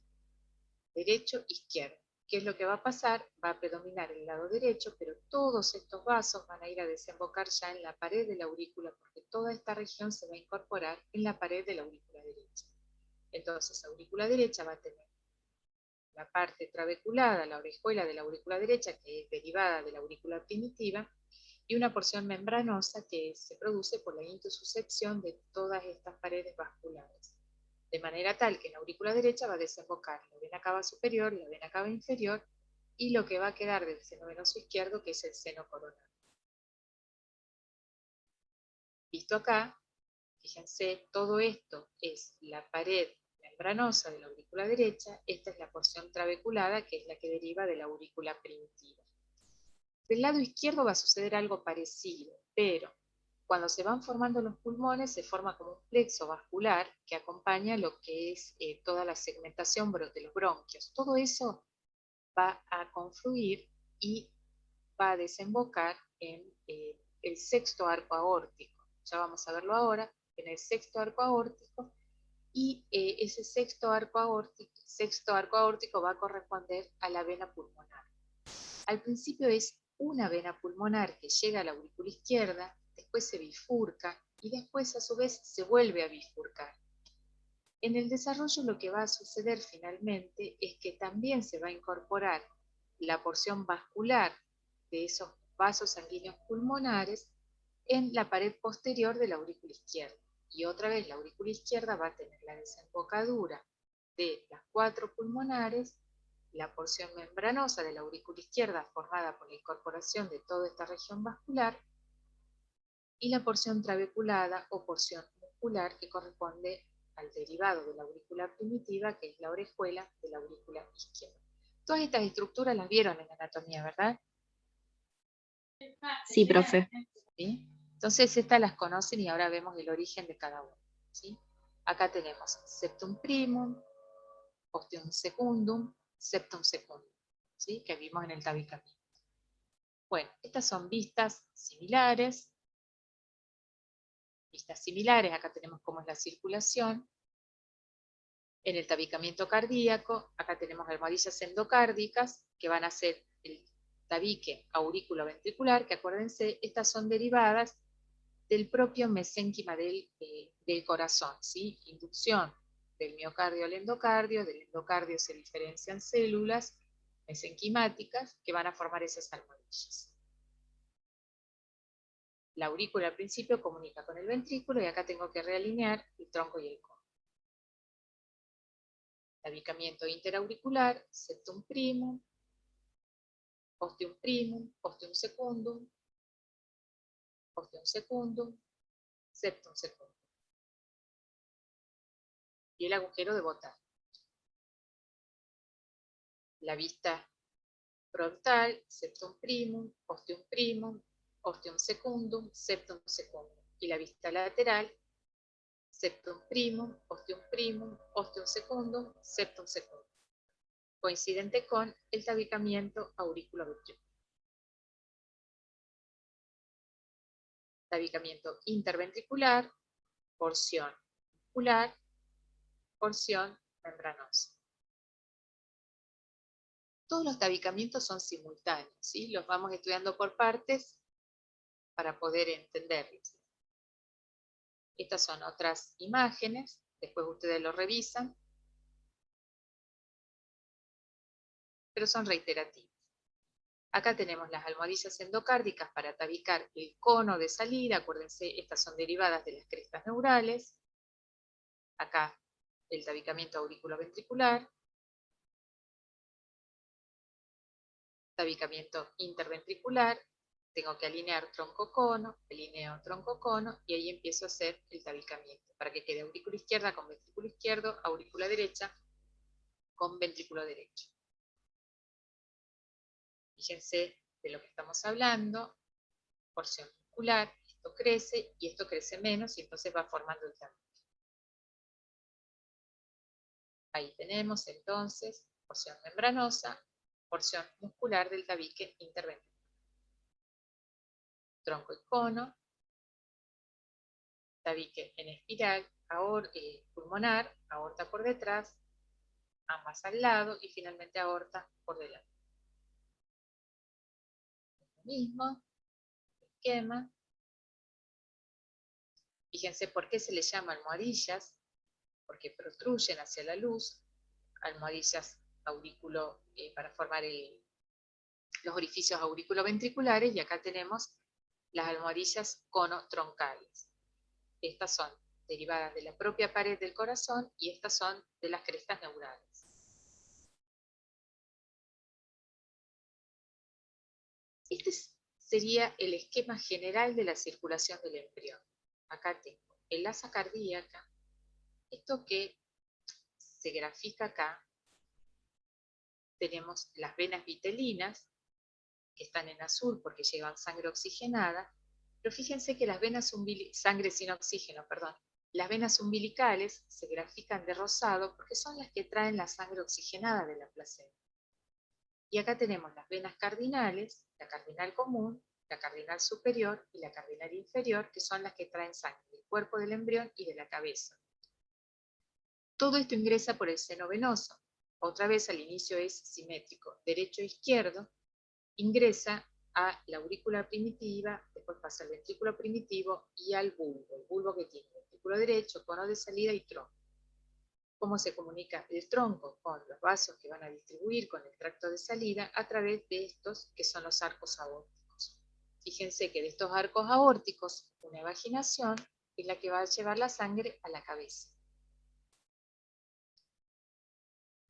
derecho-izquierdo. ¿Qué es lo que va a pasar? Va a predominar el lado derecho, pero todos estos vasos van a ir a desembocar ya en la pared de la aurícula, porque toda esta región se va a incorporar en la pared de la aurícula derecha. Entonces, la aurícula derecha va a tener la parte trabeculada, la orejuela de la aurícula derecha, que es derivada de la aurícula primitiva, y una porción membranosa que se produce por la intususcepción de todas estas paredes vasculares. De manera tal que en la aurícula derecha va a desembocar la vena cava superior, la vena cava inferior, y lo que va a quedar del seno venoso izquierdo, que es el seno coronario. Visto acá, fíjense, todo esto es la pared membranosa de la aurícula derecha, esta es la porción trabeculada, que es la que deriva de la aurícula primitiva. Del lado izquierdo va a suceder algo parecido, pero cuando se van formando los pulmones se forma como un plexo vascular que acompaña lo que es toda la segmentación de los bronquios. Todo eso va a confluir y va a desembocar en el sexto arco aórtico. Ya vamos a verlo ahora, en el sexto arco aórtico, y ese sexto arco aórtico va a corresponder a la vena pulmonar. Al principio es una vena pulmonar que llega a la aurícula izquierda, después se bifurca y después a su vez se vuelve a bifurcar. En el desarrollo lo que va a suceder finalmente es que también se va a incorporar la porción vascular de esos vasos sanguíneos pulmonares en la pared posterior de la aurícula izquierda. Y otra vez la aurícula izquierda va a tener la desembocadura de las 4 pulmonares, la porción membranosa de la aurícula izquierda formada por la incorporación de toda esta región vascular y la porción trabeculada o porción muscular que corresponde al derivado de la aurícula primitiva, que es la orejuela de la aurícula izquierda. Todas estas estructuras las vieron en anatomía, ¿verdad? Sí, profe. ¿Sí? Entonces estas las conocen y ahora vemos el origen de cada uno, ¿sí? Acá tenemos septum primum, ostium secundum, septum secundum, ¿sí? Que vimos en el tabicamiento. Bueno, estas son vistas similares. Acá tenemos cómo es la circulación. En el tabicamiento cardíaco, acá tenemos almohadillas endocárdicas, que van a ser el tabique aurículo-ventricular, que acuérdense, estas son derivadas del propio mesénquima del corazón, ¿sí? Inducción del miocardio al endocardio, del endocardio se diferencian células mesenquimáticas que van a formar esas almohadillas. La aurícula al principio comunica con el ventrículo y acá tengo que realinear el tronco y el cono. Tabicamiento interauricular, septum primum, ostium secundum, septum secundum. Y el agujero de Botán. La vista frontal, septum primum, ostium secundum, septum secundum. Y la vista lateral, septum primum, ostium secundum, septum secundum. Coincidente con el tabicamiento auriculoventricular. Tabicamiento interventricular, porción muscular, porción membranosa. Todos los tabicamientos son simultáneos, ¿sí? Los vamos estudiando por partes para poder entenderlos. Estas son otras imágenes, después ustedes lo revisan. pero son reiterativas. Acá tenemos las almohadillas endocárdicas para tabicar el cono de salida. Acuérdense, estas son derivadas de las crestas neurales. Acá el tabicamiento auriculoventricular, tabicamiento interventricular, tengo que alinear tronco-cono, alineo tronco-cono, y ahí empiezo a hacer el tabicamiento, para que quede aurícula izquierda con ventrículo izquierdo, aurícula derecha con ventrículo derecho. Fíjense de lo que estamos hablando, porción muscular, esto crece y esto crece menos, y entonces va formando el tabique. Ahí tenemos entonces porción membranosa, porción muscular del tabique interventricular. Tronco y cono, tabique en espiral, pulmonar, aorta por detrás, ambas al lado, y finalmente aorta por delante. Lo mismo, esquema. Fíjense por qué se les llama almohadillas, porque protruyen hacia la luz, almohadillas para formar los orificios auriculoventriculares, y acá tenemos las almohadillas conotroncales. Estas son derivadas de la propia pared del corazón y estas son de las crestas neurales. Este sería el esquema general de la circulación del embrión. Acá tengo el asa cardíaca, esto que se grafica acá. Tenemos las venas vitelinas, que están en azul porque llevan sangre oxigenada, pero fíjense que las venas sangre sin oxígeno, perdón, las venas umbilicales se grafican de rosado porque son las que traen la sangre oxigenada de la placenta. Y acá tenemos las venas cardinales, la cardinal común, la cardinal superior y la cardinal inferior, que son las que traen sangre del cuerpo del embrión y de la cabeza. Todo esto ingresa por el seno venoso. Otra vez al inicio es simétrico, derecho e izquierdo, ingresa a la aurícula primitiva, después pasa al ventrículo primitivo y al bulbo, el bulbo que tiene ventrículo derecho, cono de salida y tronco. ¿Cómo se comunica el tronco? Con los vasos que van a distribuir con el tracto de salida a través de estos que son los arcos aórticos. Fíjense que de estos arcos aórticos, una evaginación es la que va a llevar la sangre a la cabeza.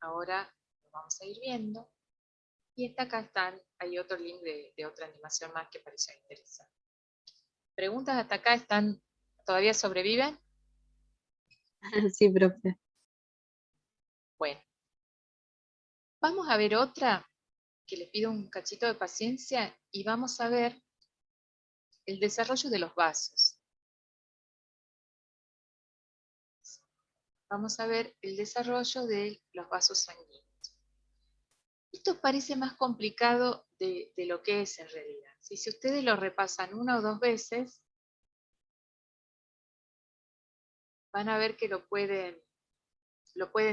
Ahora lo vamos a ir viendo. Y acá hay otro link de otra animación más que pareció interesante. ¿Preguntas hasta acá? ¿Todavía sobreviven? Sí, profe. Bueno. Vamos a ver otra, que les pido un cachito de paciencia, y vamos a ver el desarrollo de los vasos. Vamos a ver el desarrollo de los vasos sanguíneos. Esto parece más complicado de lo que es en realidad. Si ustedes lo repasan una o dos veces, van a ver que lo pueden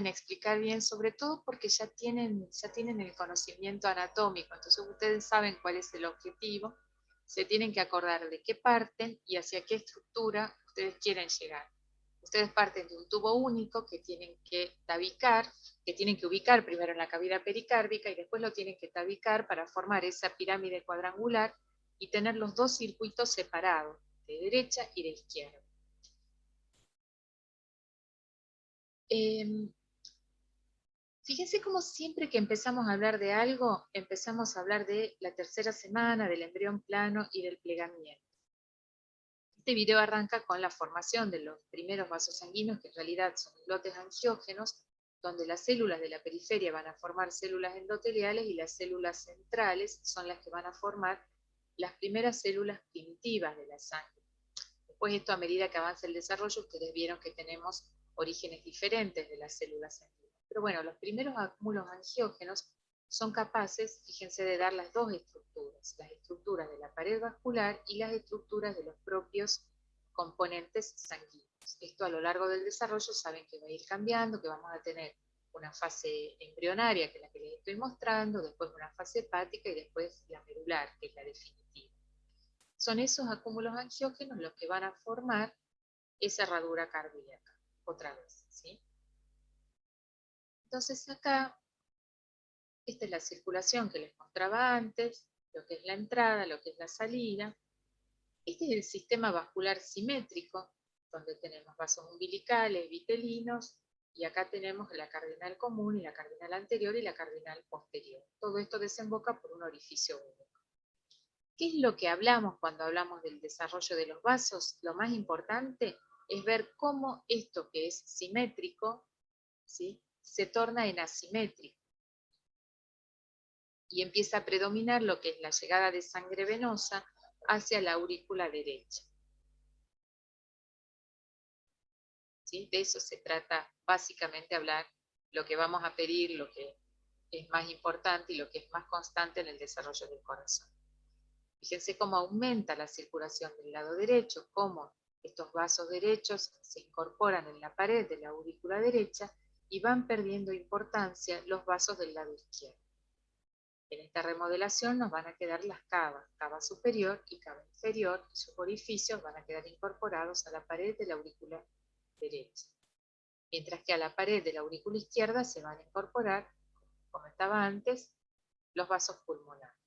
explicar bien, sobre todo porque ya tienen el conocimiento anatómico, entonces ustedes saben cuál es el objetivo, se tienen que acordar de qué parten y hacia qué estructura ustedes quieren llegar. Ustedes parten de un tubo único que tienen que tabicar, que tienen que ubicar primero en la cavidad pericárdica y después lo tienen que tabicar para formar esa pirámide cuadrangular y tener los dos circuitos separados, de derecha y de izquierda. Fíjense cómo siempre que empezamos a hablar de algo, empezamos a hablar de la tercera semana, del embrión plano y del plegamiento. Este video arranca con la formación de los primeros vasos sanguíneos, que en realidad son islotes angiógenos, donde las células de la periferia van a formar células endoteliales y las células centrales son las que van a formar las primeras células primitivas de la sangre. Después esto, a medida que avanza el desarrollo, ustedes vieron que tenemos orígenes diferentes de las células sanguíneas. Pero bueno, los primeros acúmulos angiógenos son capaces, fíjense, de dar las dos estructuras, las estructuras de la pared vascular y las estructuras de los propios componentes sanguíneos. Esto a lo largo del desarrollo saben que va a ir cambiando, que vamos a tener una fase embrionaria, que es la que les estoy mostrando, después una fase hepática y después la medular, que es la definitiva. Son esos acúmulos angiógenos los que van a formar esa herradura cardíaca, otra vez, ¿sí? Entonces acá Esta es la circulación que les mostraba antes, lo que es la entrada, lo que es la salida. Este es el sistema vascular simétrico, donde tenemos vasos umbilicales, vitelinos, y acá tenemos la cardinal común y la cardinal anterior y la cardinal posterior. Todo esto desemboca por un orificio único. ¿Qué es lo que hablamos cuando hablamos del desarrollo de los vasos? Lo más importante es ver cómo esto que es simétrico, ¿sí?, se torna en asimétrico y empieza a predominar lo que es la llegada de sangre venosa hacia la aurícula derecha. ¿Sí? De eso se trata básicamente hablar, lo que vamos a pedir, lo que es más importante y lo que es más constante en el desarrollo del corazón. Fíjense cómo aumenta la circulación del lado derecho, cómo estos vasos derechos se incorporan en la pared de la aurícula derecha y van perdiendo importancia los vasos del lado izquierdo. En esta remodelación nos van a quedar las cavas, cava superior y cava inferior, y sus orificios van a quedar incorporados a la pared de la aurícula derecha. Mientras que a la pared de la aurícula izquierda se van a incorporar, como estaba antes, los vasos pulmonares.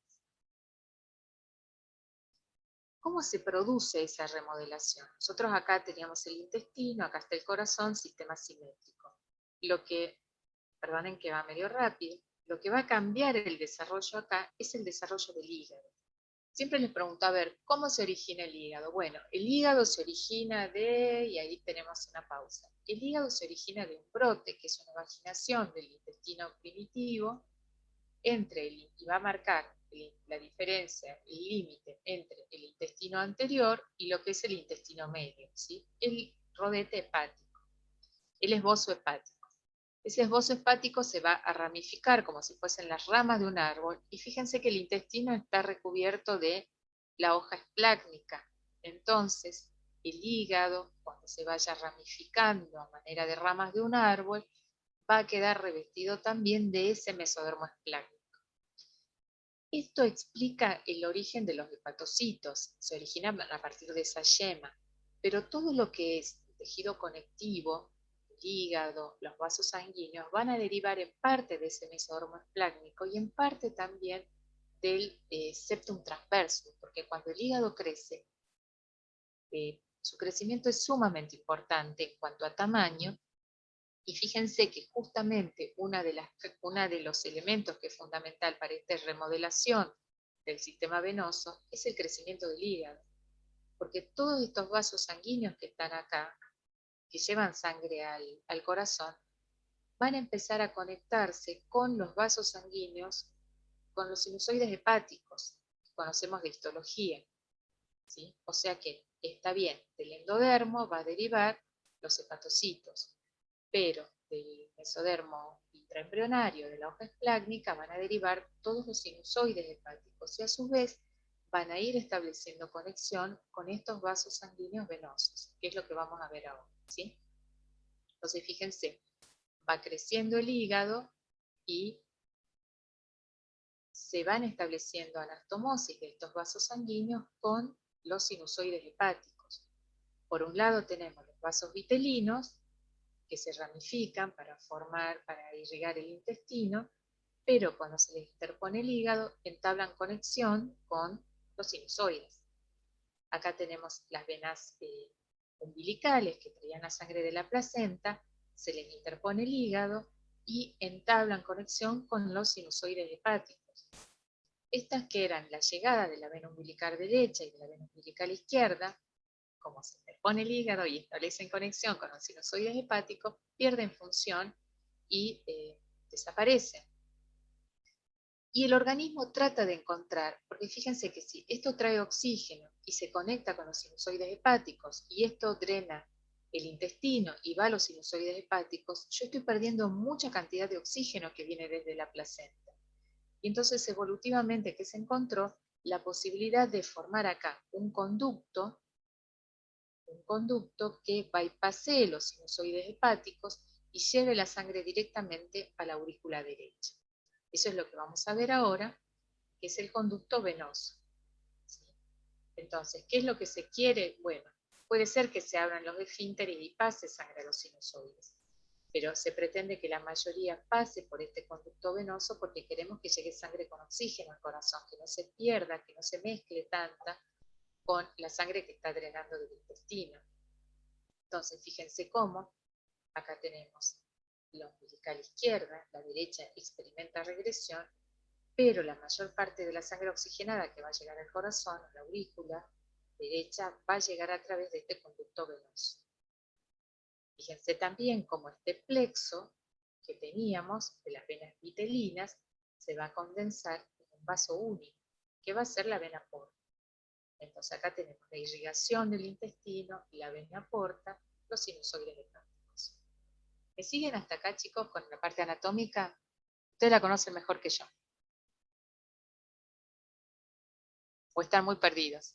¿Cómo se produce esa remodelación? Nosotros acá teníamos el intestino, acá está el corazón, sistema simétrico. Lo que, perdonen que va medio rápido, lo que va a cambiar el desarrollo acá es el desarrollo del hígado. Siempre les pregunto, a ver, ¿cómo se origina el hígado? Bueno, el hígado se origina de, y ahí tenemos una pausa, el hígado se origina de un brote, que es una vaginación del intestino primitivo, y va a marcar la diferencia, el límite entre el intestino anterior y lo que es el intestino medio, ¿sí? El rodete hepático, el esbozo hepático. Ese esbozo hepático se va a ramificar como si fuesen las ramas de un árbol, y fíjense que el intestino está recubierto de la hoja esplácnica. Entonces, el hígado, cuando se vaya ramificando a manera de ramas de un árbol, va a quedar revestido también de ese mesodermo esplácnico. Esto explica el origen de los hepatocitos, se originan a partir de esa yema, pero todo lo que es tejido conectivo, el hígado, los vasos sanguíneos, van a derivar en parte de ese mesodermo esplácnico y en parte también del septum transverso, porque cuando el hígado crece, su crecimiento es sumamente importante en cuanto a tamaño. Y fíjense que justamente uno de los elementos que es fundamental para esta remodelación del sistema venoso es el crecimiento del hígado, porque todos estos vasos sanguíneos que están acá, que llevan sangre al corazón, van a empezar a conectarse con los vasos sanguíneos, con los sinusoides hepáticos, que conocemos de histología, ¿sí? O sea que está bien, del endodermo va a derivar los hepatocitos, pero del mesodermo intraembrionario de la hoja esplácnica van a derivar todos los sinusoides hepáticos y a su vez van a ir estableciendo conexión con estos vasos sanguíneos venosos, que es lo que vamos a ver ahora, ¿sí? Entonces fíjense, va creciendo el hígado y se van estableciendo anastomosis de estos vasos sanguíneos con los sinusoides hepáticos. Por un lado tenemos los vasos vitelinos, que se ramifican para irrigar el intestino, pero cuando se les interpone el hígado, entablan conexión con los sinusoides. Acá tenemos las venas umbilicales que traían la sangre de la placenta, se les interpone el hígado y entablan conexión con los sinusoides hepáticos. Estas, que eran la llegada de la vena umbilical derecha y de la vena umbilical izquierda, como se interpone el hígado y establecen conexión con los sinusoides hepáticos, pierden función y desaparecen. Y el organismo trata de encontrar, porque fíjense que si esto trae oxígeno y se conecta con los sinusoides hepáticos y esto drena el intestino y va a los sinusoides hepáticos, yo estoy perdiendo mucha cantidad de oxígeno que viene desde la placenta. Y entonces evolutivamente, ¿qué se encontró? La posibilidad de formar acá un conducto que bypassee los sinusoides hepáticos y lleve la sangre directamente a la aurícula derecha. Eso es lo que vamos a ver ahora, que es el conducto venoso. ¿Sí? Entonces, ¿qué es lo que se quiere? Bueno, puede ser que se abran los esfínteres y pase sangre a los sinusoides. pero se pretende que la mayoría pase por este conducto venoso porque queremos que llegue sangre con oxígeno al corazón, que no se pierda, que no se mezcle tanta con la sangre que está drenando del intestino. Entonces, fíjense cómo, acá tenemos la umbilical izquierda, la derecha experimenta regresión, pero la mayor parte de la sangre oxigenada que va a llegar al corazón, a la aurícula derecha, va a llegar a través de este conducto venoso. Fíjense también cómo este plexo que teníamos de las venas vitelinas se va a condensar en un vaso único, que va a ser la vena porta. Entonces acá tenemos la irrigación del intestino y la vena porta, los sinusoides hepáticos. ¿Me siguen hasta acá, chicos, con la parte anatómica? Ustedes la conocen mejor que yo. ¿O están muy perdidos?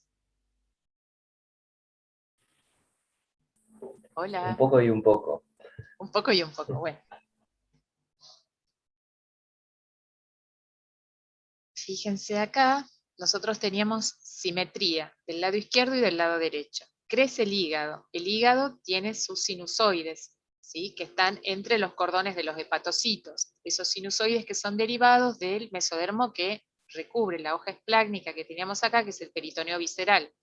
Hola. Un poco y un poco. Un poco y un poco, bueno. Fíjense acá, nosotros teníamos simetría del lado izquierdo y del lado derecho. Crece el hígado tiene sus sinusoides, ¿sí? Que están entre los cordones de los hepatocitos, esos sinusoides que son derivados del mesodermo que recubre la hoja esplácnica que teníamos acá, que es el peritoneo visceral.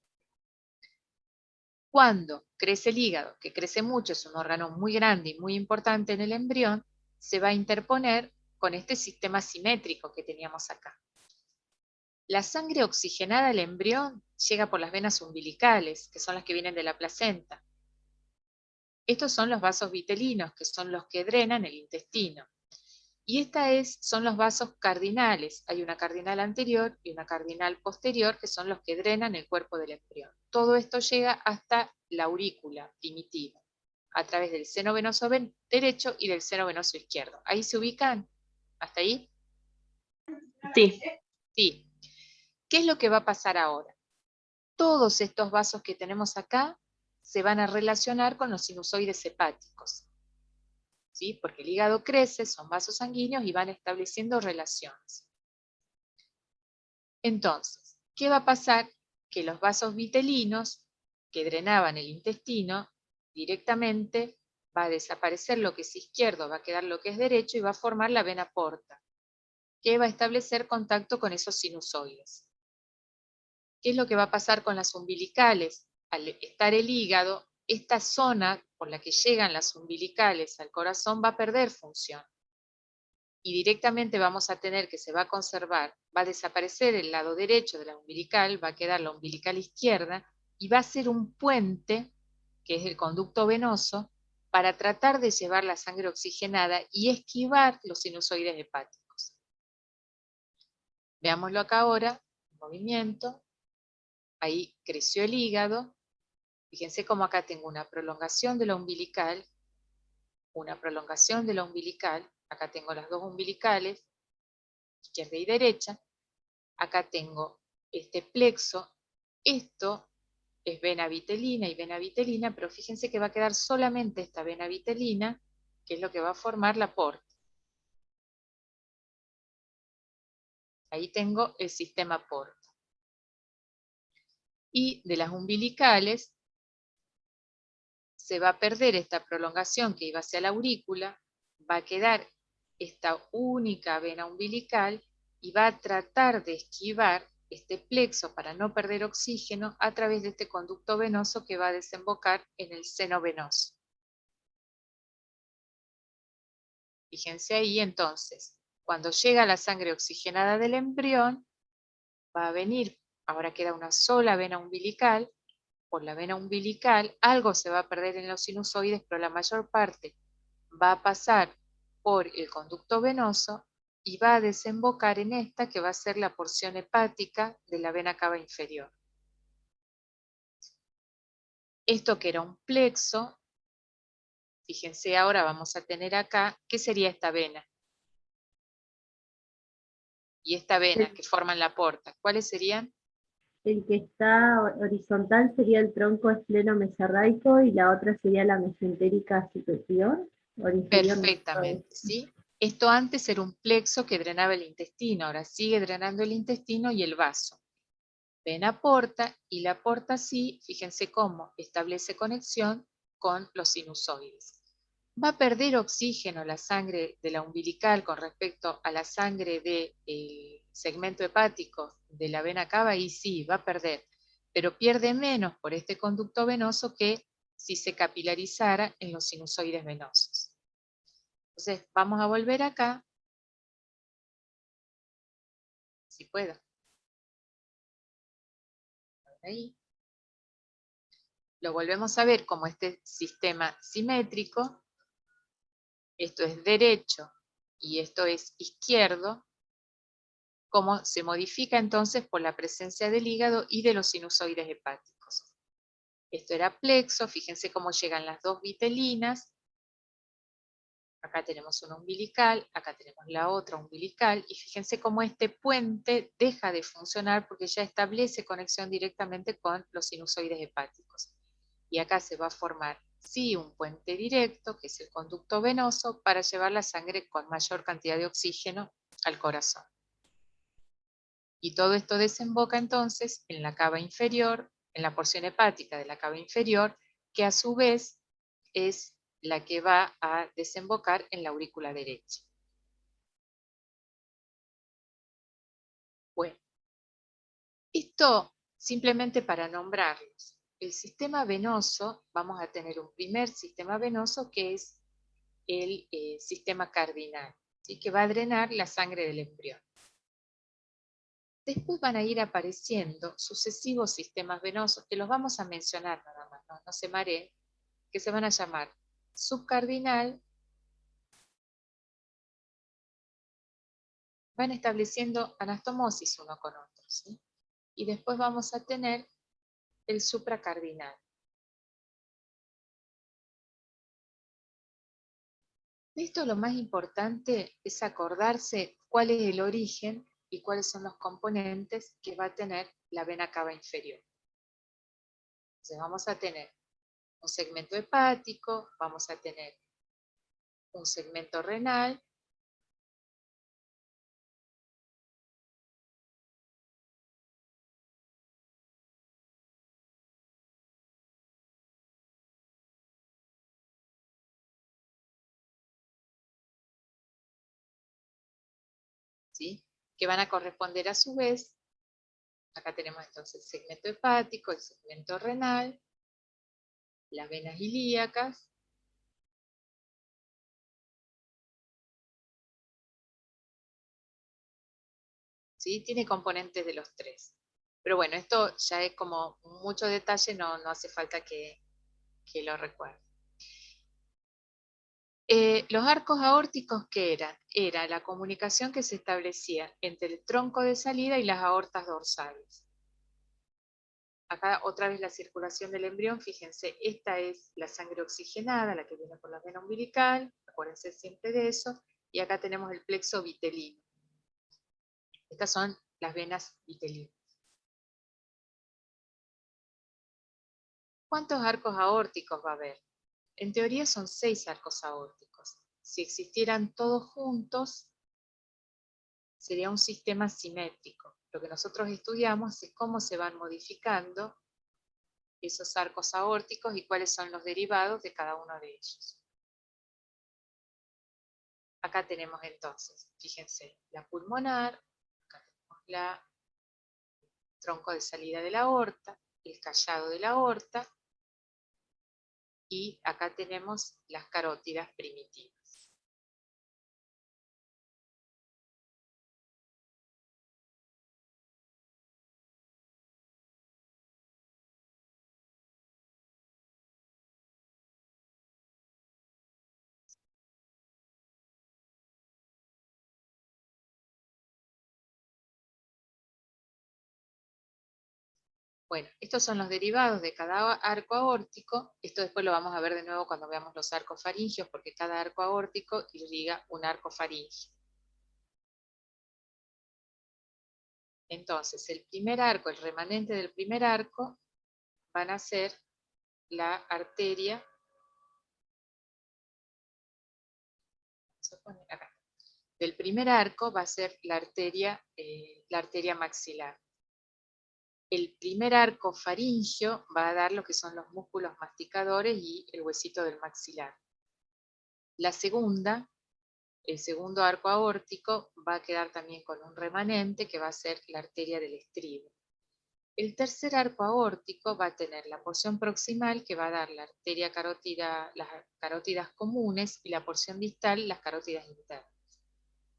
Cuando crece el hígado, que crece mucho, es un órgano muy grande y muy importante en el embrión, se va a interponer con este sistema simétrico que teníamos acá. La sangre oxigenada al embrión llega por las venas umbilicales, que son las que vienen de la placenta. Estos son los vasos vitelinos, que son los que drenan el intestino. Y son los vasos cardinales. Hay una cardinal anterior y una cardinal posterior, que son los que drenan el cuerpo del embrión. Todo esto llega hasta la aurícula primitiva, a través del seno venoso derecho y del seno venoso izquierdo. ¿Ahí se ubican? ¿Hasta ahí? Sí. Sí. ¿Qué es lo que va a pasar ahora? Todos estos vasos que tenemos acá se van a relacionar con los sinusoides hepáticos, ¿sí? Porque el hígado crece, son vasos sanguíneos y van estableciendo relaciones. Entonces, ¿qué va a pasar? Que los vasos vitelinos que drenaban el intestino, directamente va a desaparecer lo que es izquierdo, va a quedar lo que es derecho y va a formar la vena porta, que va a establecer contacto con esos sinusoides. ¿Qué es lo que va a pasar con las umbilicales? Al estar el hígado, esta zona por la que llegan las umbilicales al corazón va a perder función. Y directamente vamos a tener que se va a conservar, va a desaparecer el lado derecho de la umbilical, va a quedar la umbilical izquierda y va a ser un puente, que es el conducto venoso, para tratar de llevar la sangre oxigenada y esquivar los sinusoides hepáticos. Veámoslo acá ahora, movimiento. Ahí creció el hígado. Fíjense cómo acá tengo una prolongación de la umbilical, una prolongación de la umbilical. Acá tengo las dos umbilicales, izquierda y derecha. Acá tengo este plexo. Esto es vena vitelina y vena vitelina, pero fíjense que va a quedar solamente esta vena vitelina, que es lo que va a formar la porta. Ahí tengo el sistema porta. Y de las umbilicales se va a perder esta prolongación que iba hacia la aurícula, va a quedar esta única vena umbilical y va a tratar de esquivar este plexo para no perder oxígeno a través de este conducto venoso que va a desembocar en el seno venoso. Fíjense ahí entonces, cuando llega la sangre oxigenada del embrión, va a venir, ahora queda una sola vena umbilical. Por la vena umbilical, algo se va a perder en los sinusoides, pero la mayor parte va a pasar por el conducto venoso y va a desembocar en esta que va a ser la porción hepática de la vena cava inferior. Esto que era un plexo, fíjense ahora vamos a tener acá, ¿qué sería esta vena? Y esta vena que forman la porta, ¿cuáles serían? El que está horizontal sería el tronco esplenomesorraico y la otra sería la mesentérica superior. Perfectamente, ¿sí? Esto antes era un plexo que drenaba el intestino, ahora sigue drenando el intestino y el vaso. Vena porta, y la porta sí, fíjense cómo establece conexión con los sinusoides. va a perder oxígeno la sangre de la umbilical con respecto a la sangre del segmento hepático de la vena cava, y sí, va a perder, pero pierde menos por este conducto venoso que si se capilarizara en los sinusoides venosos. Entonces, vamos a volver acá, si puedo. Ahí. Lo volvemos a ver como este sistema simétrico. Esto es derecho y esto es izquierdo. Cómo se modifica entonces por la presencia del hígado y de los sinusoides hepáticos. Esto era plexo, fíjense cómo llegan las dos vitelinas. Acá tenemos una umbilical, acá tenemos la otra umbilical, y fíjense cómo este puente deja de funcionar porque ya establece conexión directamente con los sinusoides hepáticos. Y acá se va a formar, sí, un puente directo, que es el conducto venoso, para llevar la sangre con mayor cantidad de oxígeno al corazón. Y todo esto desemboca entonces en la cava inferior, en la porción hepática de la cava inferior, que a su vez es la que va a desembocar en la aurícula derecha. Bueno, esto simplemente para nombrarlos. El sistema venoso, vamos a tener un primer sistema venoso que es el sistema cardinal, ¿sí? Que va a drenar la sangre del embrión. Después van a ir apareciendo sucesivos sistemas venosos, que los vamos a mencionar nada más, no se mareen, que se van a llamar subcardinal. Van estableciendo anastomosis uno con otro, ¿sí? Y después vamos a tener el supracardinal. De esto lo más importante es acordarse cuál es el origen y cuáles son los componentes que va a tener la vena cava inferior. Entonces vamos a tener un segmento hepático, vamos a tener un segmento renal, ¿sí? Que van a corresponder a su vez, acá tenemos entonces el segmento hepático, el segmento renal, las venas ilíacas, ¿sí? Tiene componentes de los tres. Pero bueno, esto ya es como mucho detalle, no hace falta que lo recuerden. Los arcos aórticos, ¿qué eran? Era la comunicación que se establecía entre el tronco de salida y las aortas dorsales. Acá otra vez la circulación del embrión, fíjense, esta es la sangre oxigenada, la que viene por la vena umbilical, acuérdense siempre de eso, y acá tenemos el plexo vitelino. Estas son las venas vitelinas. ¿Cuántos arcos aórticos va a haber? En teoría son 6 arcos aórticos. Si existieran todos juntos, sería un sistema simétrico. Lo que nosotros estudiamos es cómo se van modificando esos arcos aórticos y cuáles son los derivados de cada uno de ellos. Acá tenemos entonces, fíjense, la pulmonar, acá tenemos el tronco de salida de la aorta, el callado de la aorta, y acá tenemos las carótidas primitivas. Bueno, estos son los derivados de cada arco aórtico. Esto después lo vamos a ver de nuevo cuando veamos los arcos faringios, porque cada arco aórtico irriga un arco faringio. Entonces, el primer arco, el remanente del primer arco, van a ser la arteria. Vamos a poner acá. Del primer arco va a ser la arteria maxilar. El primer arco faringio va a dar lo que son los músculos masticadores y el huesito del maxilar. La segunda, el segundo arco aórtico, va a quedar también con un remanente que va a ser la arteria del estribo. El tercer arco aórtico va a tener la porción proximal que va a dar la arteria carótida, las carótidas comunes, y la porción distal, las carótidas internas.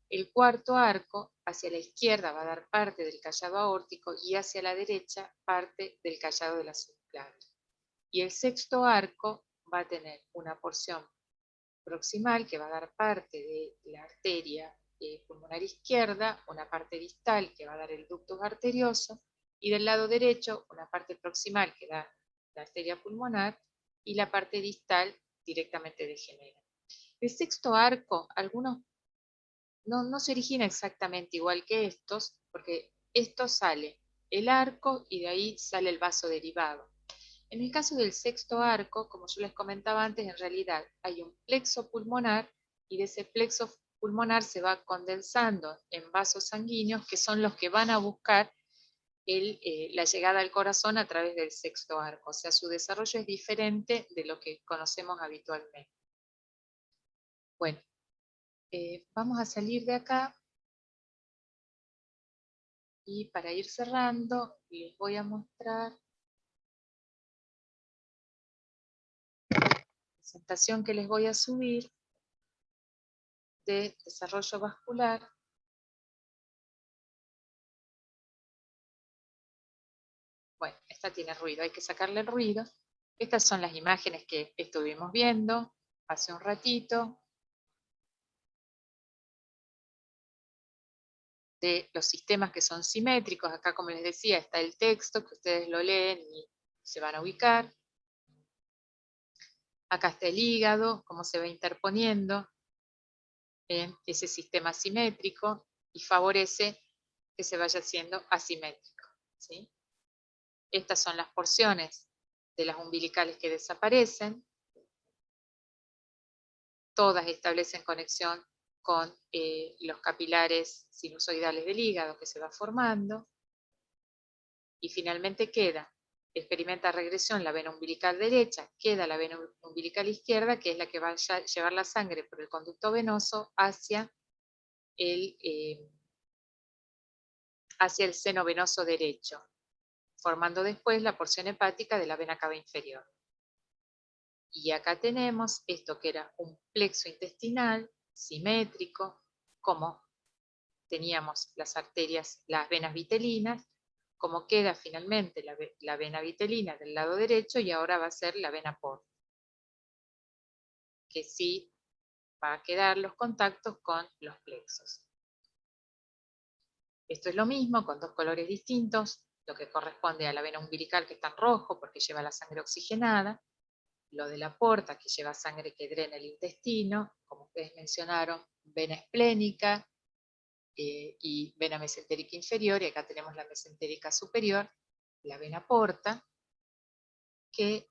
El cuarto arco hacia la izquierda va a dar parte del callado aórtico y hacia la derecha parte del callado de la subclavia. Y el sexto arco va a tener una porción proximal que va a dar parte de la arteria pulmonar izquierda, una parte distal que va a dar el ductus arterioso, y del lado derecho una parte proximal que da la arteria pulmonar y la parte distal directamente de gemela. El sexto arco, algunos no se origina exactamente igual que estos, porque esto sale el arco y de ahí sale el vaso derivado. En el caso del sexto arco, como yo les comentaba antes, en realidad hay un plexo pulmonar y de ese plexo pulmonar se va condensando en vasos sanguíneos que son los que van a buscar la llegada al corazón a través del sexto arco. O sea, su desarrollo es diferente de lo que conocemos habitualmente. Bueno, vamos a salir de acá y para ir cerrando les voy a mostrar la presentación que les voy a subir de desarrollo vascular. Bueno, esta tiene ruido, hay que sacarle el ruido. Estas son las imágenes que estuvimos viendo hace un ratito de los sistemas que son simétricos. Acá, como les decía, está el texto que ustedes lo leen y se van a ubicar. Acá está el hígado, cómo se va interponiendo en ese sistema simétrico y favorece que se vaya haciendo asimétrico, ¿sí? Estas son las porciones de las umbilicales que desaparecen. Todas establecen conexión con los capilares sinusoidales del hígado que se va formando. Y finalmente experimenta regresión la vena umbilical derecha, queda la vena umbilical izquierda, que es la que va a llevar la sangre por el conducto venoso hacia el seno venoso derecho, formando después la porción hepática de la vena cava inferior. Y acá tenemos esto que era un plexo intestinal simétrico, como teníamos las arterias, las venas vitelinas, como queda finalmente la vena vitelina del lado derecho y ahora va a ser la vena porta, que sí va a quedar los contactos con los plexos. Esto es lo mismo con dos colores distintos, lo que corresponde a la vena umbilical que está en rojo porque lleva la sangre oxigenada, lo de la porta que lleva sangre que drena el intestino, como ustedes mencionaron, vena esplénica y vena mesentérica inferior, y acá tenemos la mesentérica superior, la vena porta, que,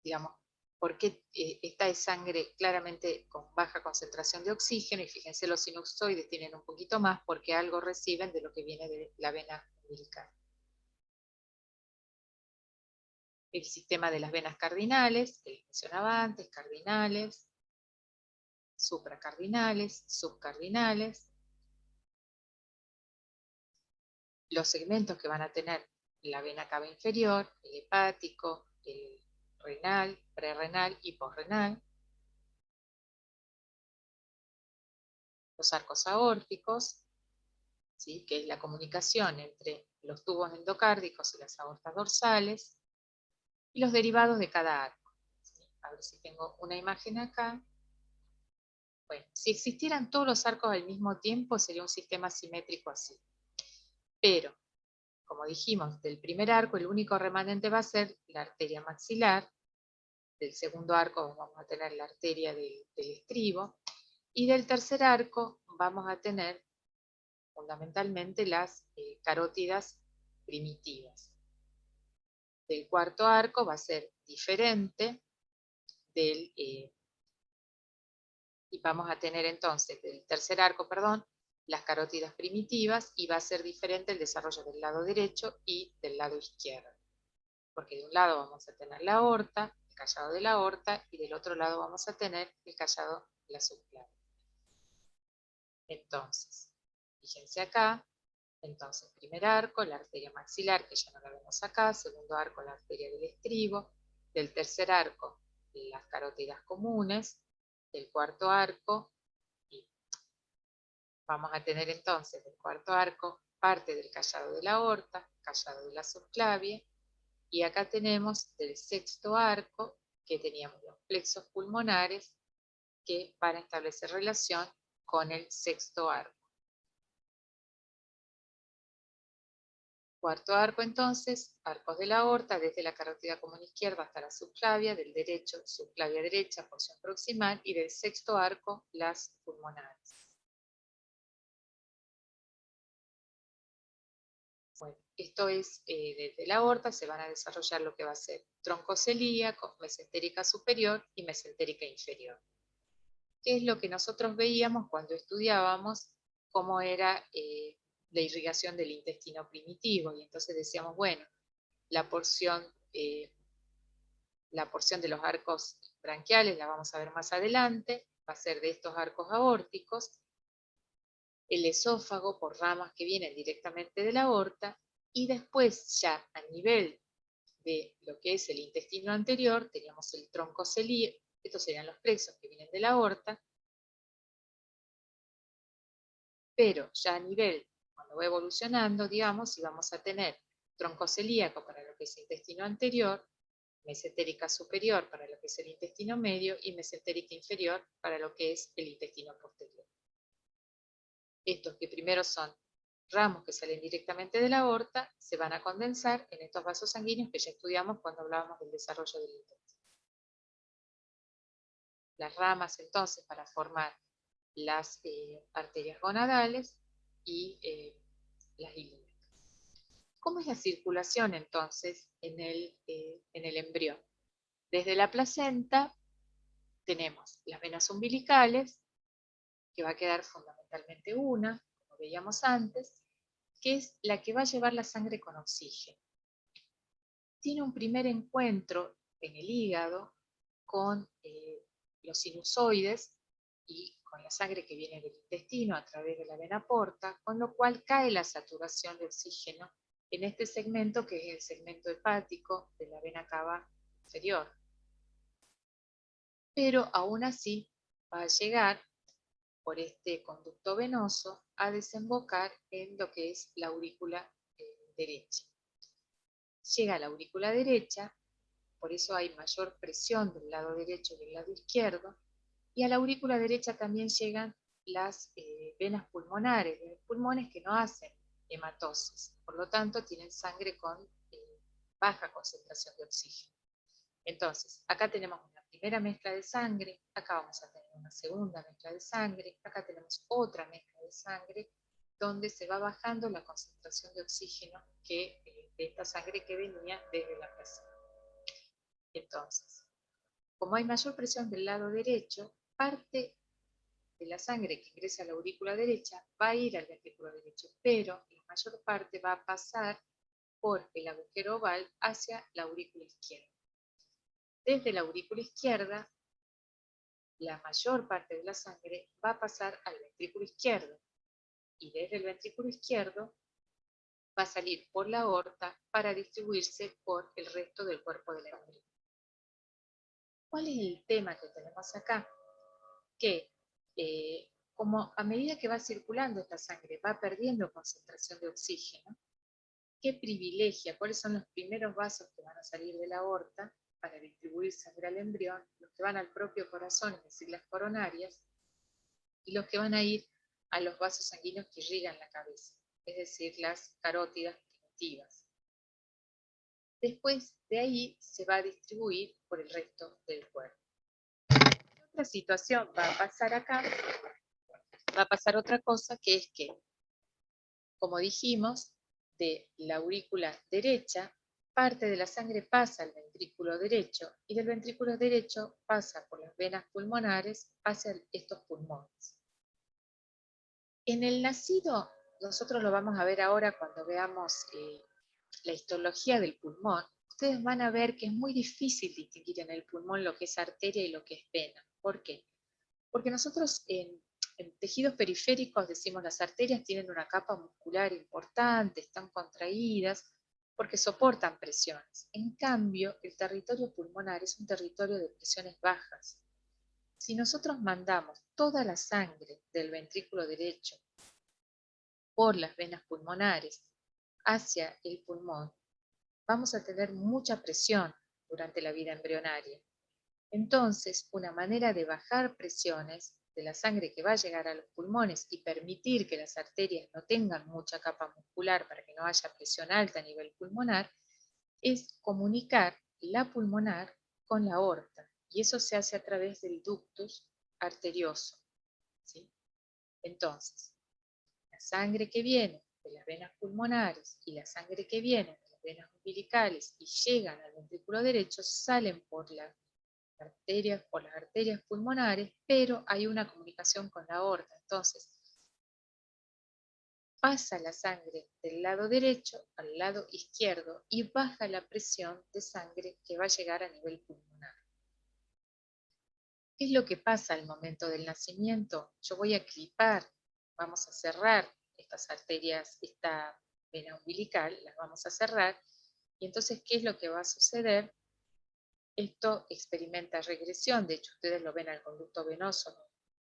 digamos, porque esta es sangre claramente con baja concentración de oxígeno, y fíjense los sinusoides tienen un poquito más porque algo reciben de lo que viene de la vena umbilical. El sistema de las venas cardinales, que les mencionaba antes, cardinales, supracardinales, subcardinales, los segmentos que van a tener la vena cava inferior, el hepático, el renal, prerrenal y posrenal, los arcos aórticos, ¿sí?, que es la comunicación entre los tubos endocárdicos y las aortas dorsales, y los derivados de cada arco. ¿Sí? A ver si tengo una imagen acá. Bueno, si existieran todos los arcos al mismo tiempo, sería un sistema simétrico así. Pero, como dijimos, del primer arco el único remanente va a ser la arteria maxilar, del segundo arco vamos a tener la arteria del estribo, y del tercer arco vamos a tener fundamentalmente las carótidas primitivas. Del cuarto arco va a ser diferente y vamos a tener entonces del tercer arco, perdón, las carótidas primitivas, y va a ser diferente el desarrollo del lado derecho y del lado izquierdo. Porque de un lado vamos a tener la aorta, el callado de la aorta, y del otro lado vamos a tener el callado de la subclavia. Entonces, fíjense acá, entonces primer arco, la arteria maxilar, que ya no la vemos acá, segundo arco, la arteria del estribo, del tercer arco, las carótidas comunes, del cuarto arco, y vamos a tener entonces del cuarto arco parte del callado de la aorta, callado de la subclavia, y acá tenemos del sexto arco, que teníamos los plexos pulmonares, que van a establecer relación con el sexto arco. Cuarto arco entonces, arcos de la aorta, desde la carótida común izquierda hasta la subclavia, del derecho, subclavia derecha, porción proximal, y del sexto arco, las pulmonares. Bueno, esto es, desde la aorta se van a desarrollar lo que va a ser tronco celíaco, mesentérica superior y mesentérica inferior. ¿Qué es lo que nosotros veíamos cuando estudiábamos cómo era la irrigación del intestino primitivo? Y entonces decíamos, bueno, la porción de los arcos branquiales la vamos a ver más adelante, va a ser de estos arcos aórticos, el esófago por ramas que vienen directamente de la aorta, y después ya a nivel de lo que es el intestino anterior, teníamos el tronco celíaco, estos serían los plexos que vienen de la aorta, pero ya a nivel, cuando va evolucionando, digamos, y vamos a tener tronco celíaco para lo que es el intestino anterior, mesentérica superior para lo que es el intestino medio y mesentérica inferior para lo que es el intestino posterior. Estos que primero son ramos que salen directamente de la aorta, se van a condensar en estos vasos sanguíneos que ya estudiamos cuando hablábamos del desarrollo del intestino. Las ramas entonces para formar las arterias gonadales y las ilíacas. ¿Cómo es la circulación entonces en el embrión? Desde la placenta tenemos las venas umbilicales, que va a quedar fundamentalmente una, como veíamos antes, que es la que va a llevar la sangre con oxígeno. Tiene un primer encuentro en el hígado con los sinusoides y con la sangre que viene del intestino a través de la vena porta, con lo cual cae la saturación de oxígeno en este segmento que es el segmento hepático de la vena cava inferior. Pero aún así va a llegar por este conducto venoso a desembocar en lo que es la aurícula derecha. Llega a la aurícula derecha, por eso hay mayor presión del lado derecho y del lado izquierdo, y a la aurícula derecha también llegan las venas pulmonares, de los pulmones que no hacen hematosis, por lo tanto tienen sangre con baja concentración de oxígeno. Entonces, acá tenemos una primera mezcla de sangre, acá vamos a tener una segunda mezcla de sangre, acá tenemos otra mezcla de sangre, donde se va bajando la concentración de oxígeno de esta sangre que venía desde la placenta. Entonces, como hay mayor presión del lado derecho, parte de la sangre que ingresa a la aurícula derecha va a ir al ventrículo derecho, pero la mayor parte va a pasar por el agujero oval hacia la aurícula izquierda. Desde la aurícula izquierda, la mayor parte de la sangre va a pasar al ventrículo izquierdo, y desde el ventrículo izquierdo va a salir por la aorta para distribuirse por el resto del cuerpo del embrión. ¿Cuál es el tema que tenemos acá? Que como a medida que va circulando esta sangre va perdiendo concentración de oxígeno, ¿qué privilegia? ¿Cuáles son los primeros vasos que van a salir de la aorta para distribuir sangre al embrión? Los que van al propio corazón, es decir, las coronarias, y los que van a ir a los vasos sanguíneos que irrigan la cabeza, es decir, las carótidas primitivas. Después de ahí se va a distribuir por el resto del cuerpo. Otra situación va a pasar acá, va a pasar otra cosa, que es que, como dijimos, de la aurícula derecha, parte de la sangre pasa al ventrículo derecho, y del ventrículo derecho pasa por las venas pulmonares hacia estos pulmones. En el nacido, nosotros lo vamos a ver ahora cuando veamos la histología del pulmón, ustedes van a ver que es muy difícil distinguir en el pulmón lo que es arteria y lo que es vena. ¿Por qué? Porque nosotros en tejidos periféricos decimos las arterias tienen una capa muscular importante, están contraídas, porque soportan presiones. En cambio, el territorio pulmonar es un territorio de presiones bajas. Si nosotros mandamos toda la sangre del ventrículo derecho por las venas pulmonares hacia el pulmón, vamos a tener mucha presión durante la vida embrionaria. Entonces, una manera de bajar presiones de la sangre que va a llegar a los pulmones y permitir que las arterias no tengan mucha capa muscular para que no haya presión alta a nivel pulmonar, es comunicar la pulmonar con la aorta. Y eso se hace a través del ductus arterioso, ¿sí? Entonces, la sangre que viene de las venas pulmonares y la sangre que viene de las venas umbilicales y llegan al ventrículo derecho salen por las arterias pulmonares, pero hay una comunicación con la aorta. Entonces, pasa la sangre del lado derecho al lado izquierdo y baja la presión de sangre que va a llegar a nivel pulmonar. ¿Qué es lo que pasa al momento del nacimiento? Yo voy a clipar, vamos a cerrar estas arterias, esta vena umbilical, las vamos a cerrar, y entonces, ¿qué es lo que va a suceder? Esto experimenta regresión, de hecho ustedes lo ven al conducto venoso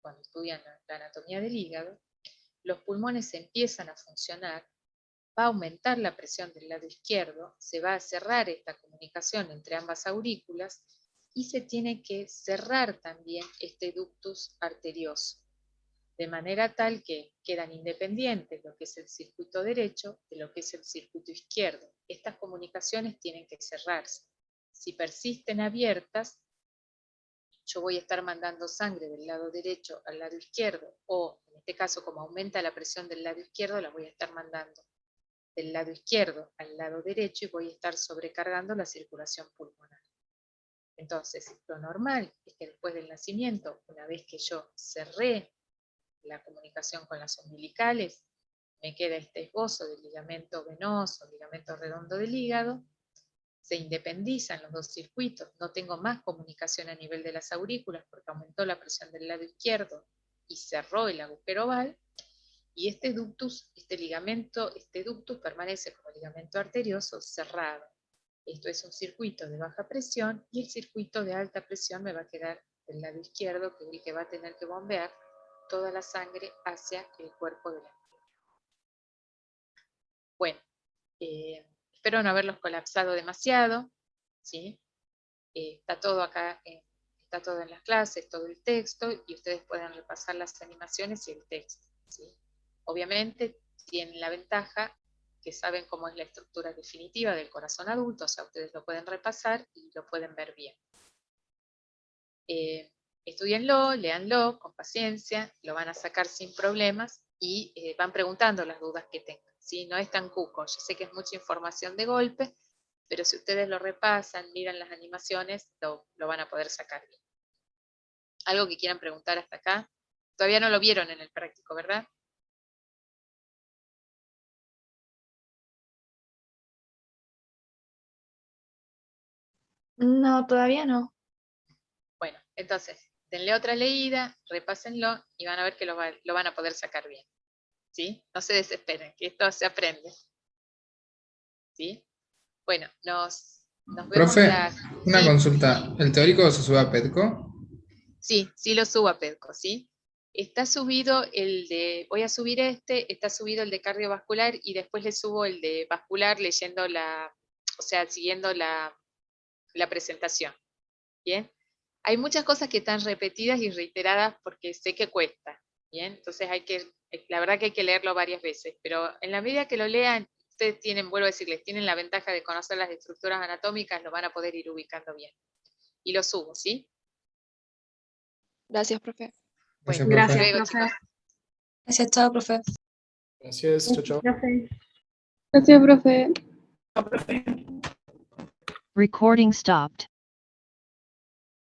cuando estudian la anatomía del hígado. Los pulmones empiezan a funcionar, va a aumentar la presión del lado izquierdo, se va a cerrar esta comunicación entre ambas aurículas y se tiene que cerrar también este ductus arterioso, de manera tal que quedan independientes lo que es el circuito derecho de lo que es el circuito izquierdo. Estas comunicaciones tienen que cerrarse. Si persisten abiertas, yo voy a estar mandando sangre del lado derecho al lado izquierdo, o en este caso, como aumenta la presión del lado izquierdo, la voy a estar mandando del lado izquierdo al lado derecho y voy a estar sobrecargando la circulación pulmonar. Entonces, lo normal es que después del nacimiento, una vez que yo cerré la comunicación con las umbilicales, me queda este esbozo del ligamento venoso, ligamento redondo del hígado, se independizan los dos circuitos, no tengo más comunicación a nivel de las aurículas porque aumentó la presión del lado izquierdo y cerró el agujero oval, y este ductus, este ductus permanece como ligamento arterioso cerrado. Esto es un circuito de baja presión y el circuito de alta presión me va a quedar del lado izquierdo, que es el que va a tener que bombear toda la sangre hacia el cuerpo del embrión. Bueno, espero no haberlos colapsado demasiado, ¿sí? Está todo acá, está todo en las clases, todo el texto, y ustedes pueden repasar las animaciones y el texto, ¿sí? Obviamente tienen la ventaja que saben cómo es la estructura definitiva del corazón adulto, o sea, ustedes lo pueden repasar y lo pueden ver bien. Estudienlo, léanlo con paciencia, lo van a sacar sin problemas y van preguntando las dudas que tengan, ¿sí? No es tan cuco, yo sé que es mucha información de golpe, pero si ustedes lo repasan, miran las animaciones, lo van a poder sacar bien. ¿Algo que quieran preguntar hasta acá? Todavía no lo vieron en el práctico, ¿verdad? No, todavía no. Bueno, entonces, denle otra leída, repásenlo y van a ver que lo van a poder sacar bien. ¿Sí? No se desesperen, que esto se aprende. ¿Sí? Bueno, nos vemos Profe, una Sí, consulta. ¿El teórico se sube a Petco? sí, lo subo a Pedco, ¿sí? Está subido el de, voy a subir está subido el de cardiovascular y después le subo el de vascular leyendo o sea, siguiendo la presentación. ¿Bien? Hay muchas cosas que están repetidas y reiteradas porque sé que cuesta, ¿bien? Entonces la verdad que hay que leerlo varias veces, pero en la medida que lo lean, ustedes tienen, vuelvo a decirles, tienen la ventaja de conocer las estructuras anatómicas, lo van a poder ir ubicando bien. Y lo subo, ¿sí? Gracias, profe. Gracias, Bueno, profe. hasta luego, Gracias, profe. chicos. Gracias, chao, profe. Gracias, chao, chao. Profe. Gracias, profe. Recording stopped.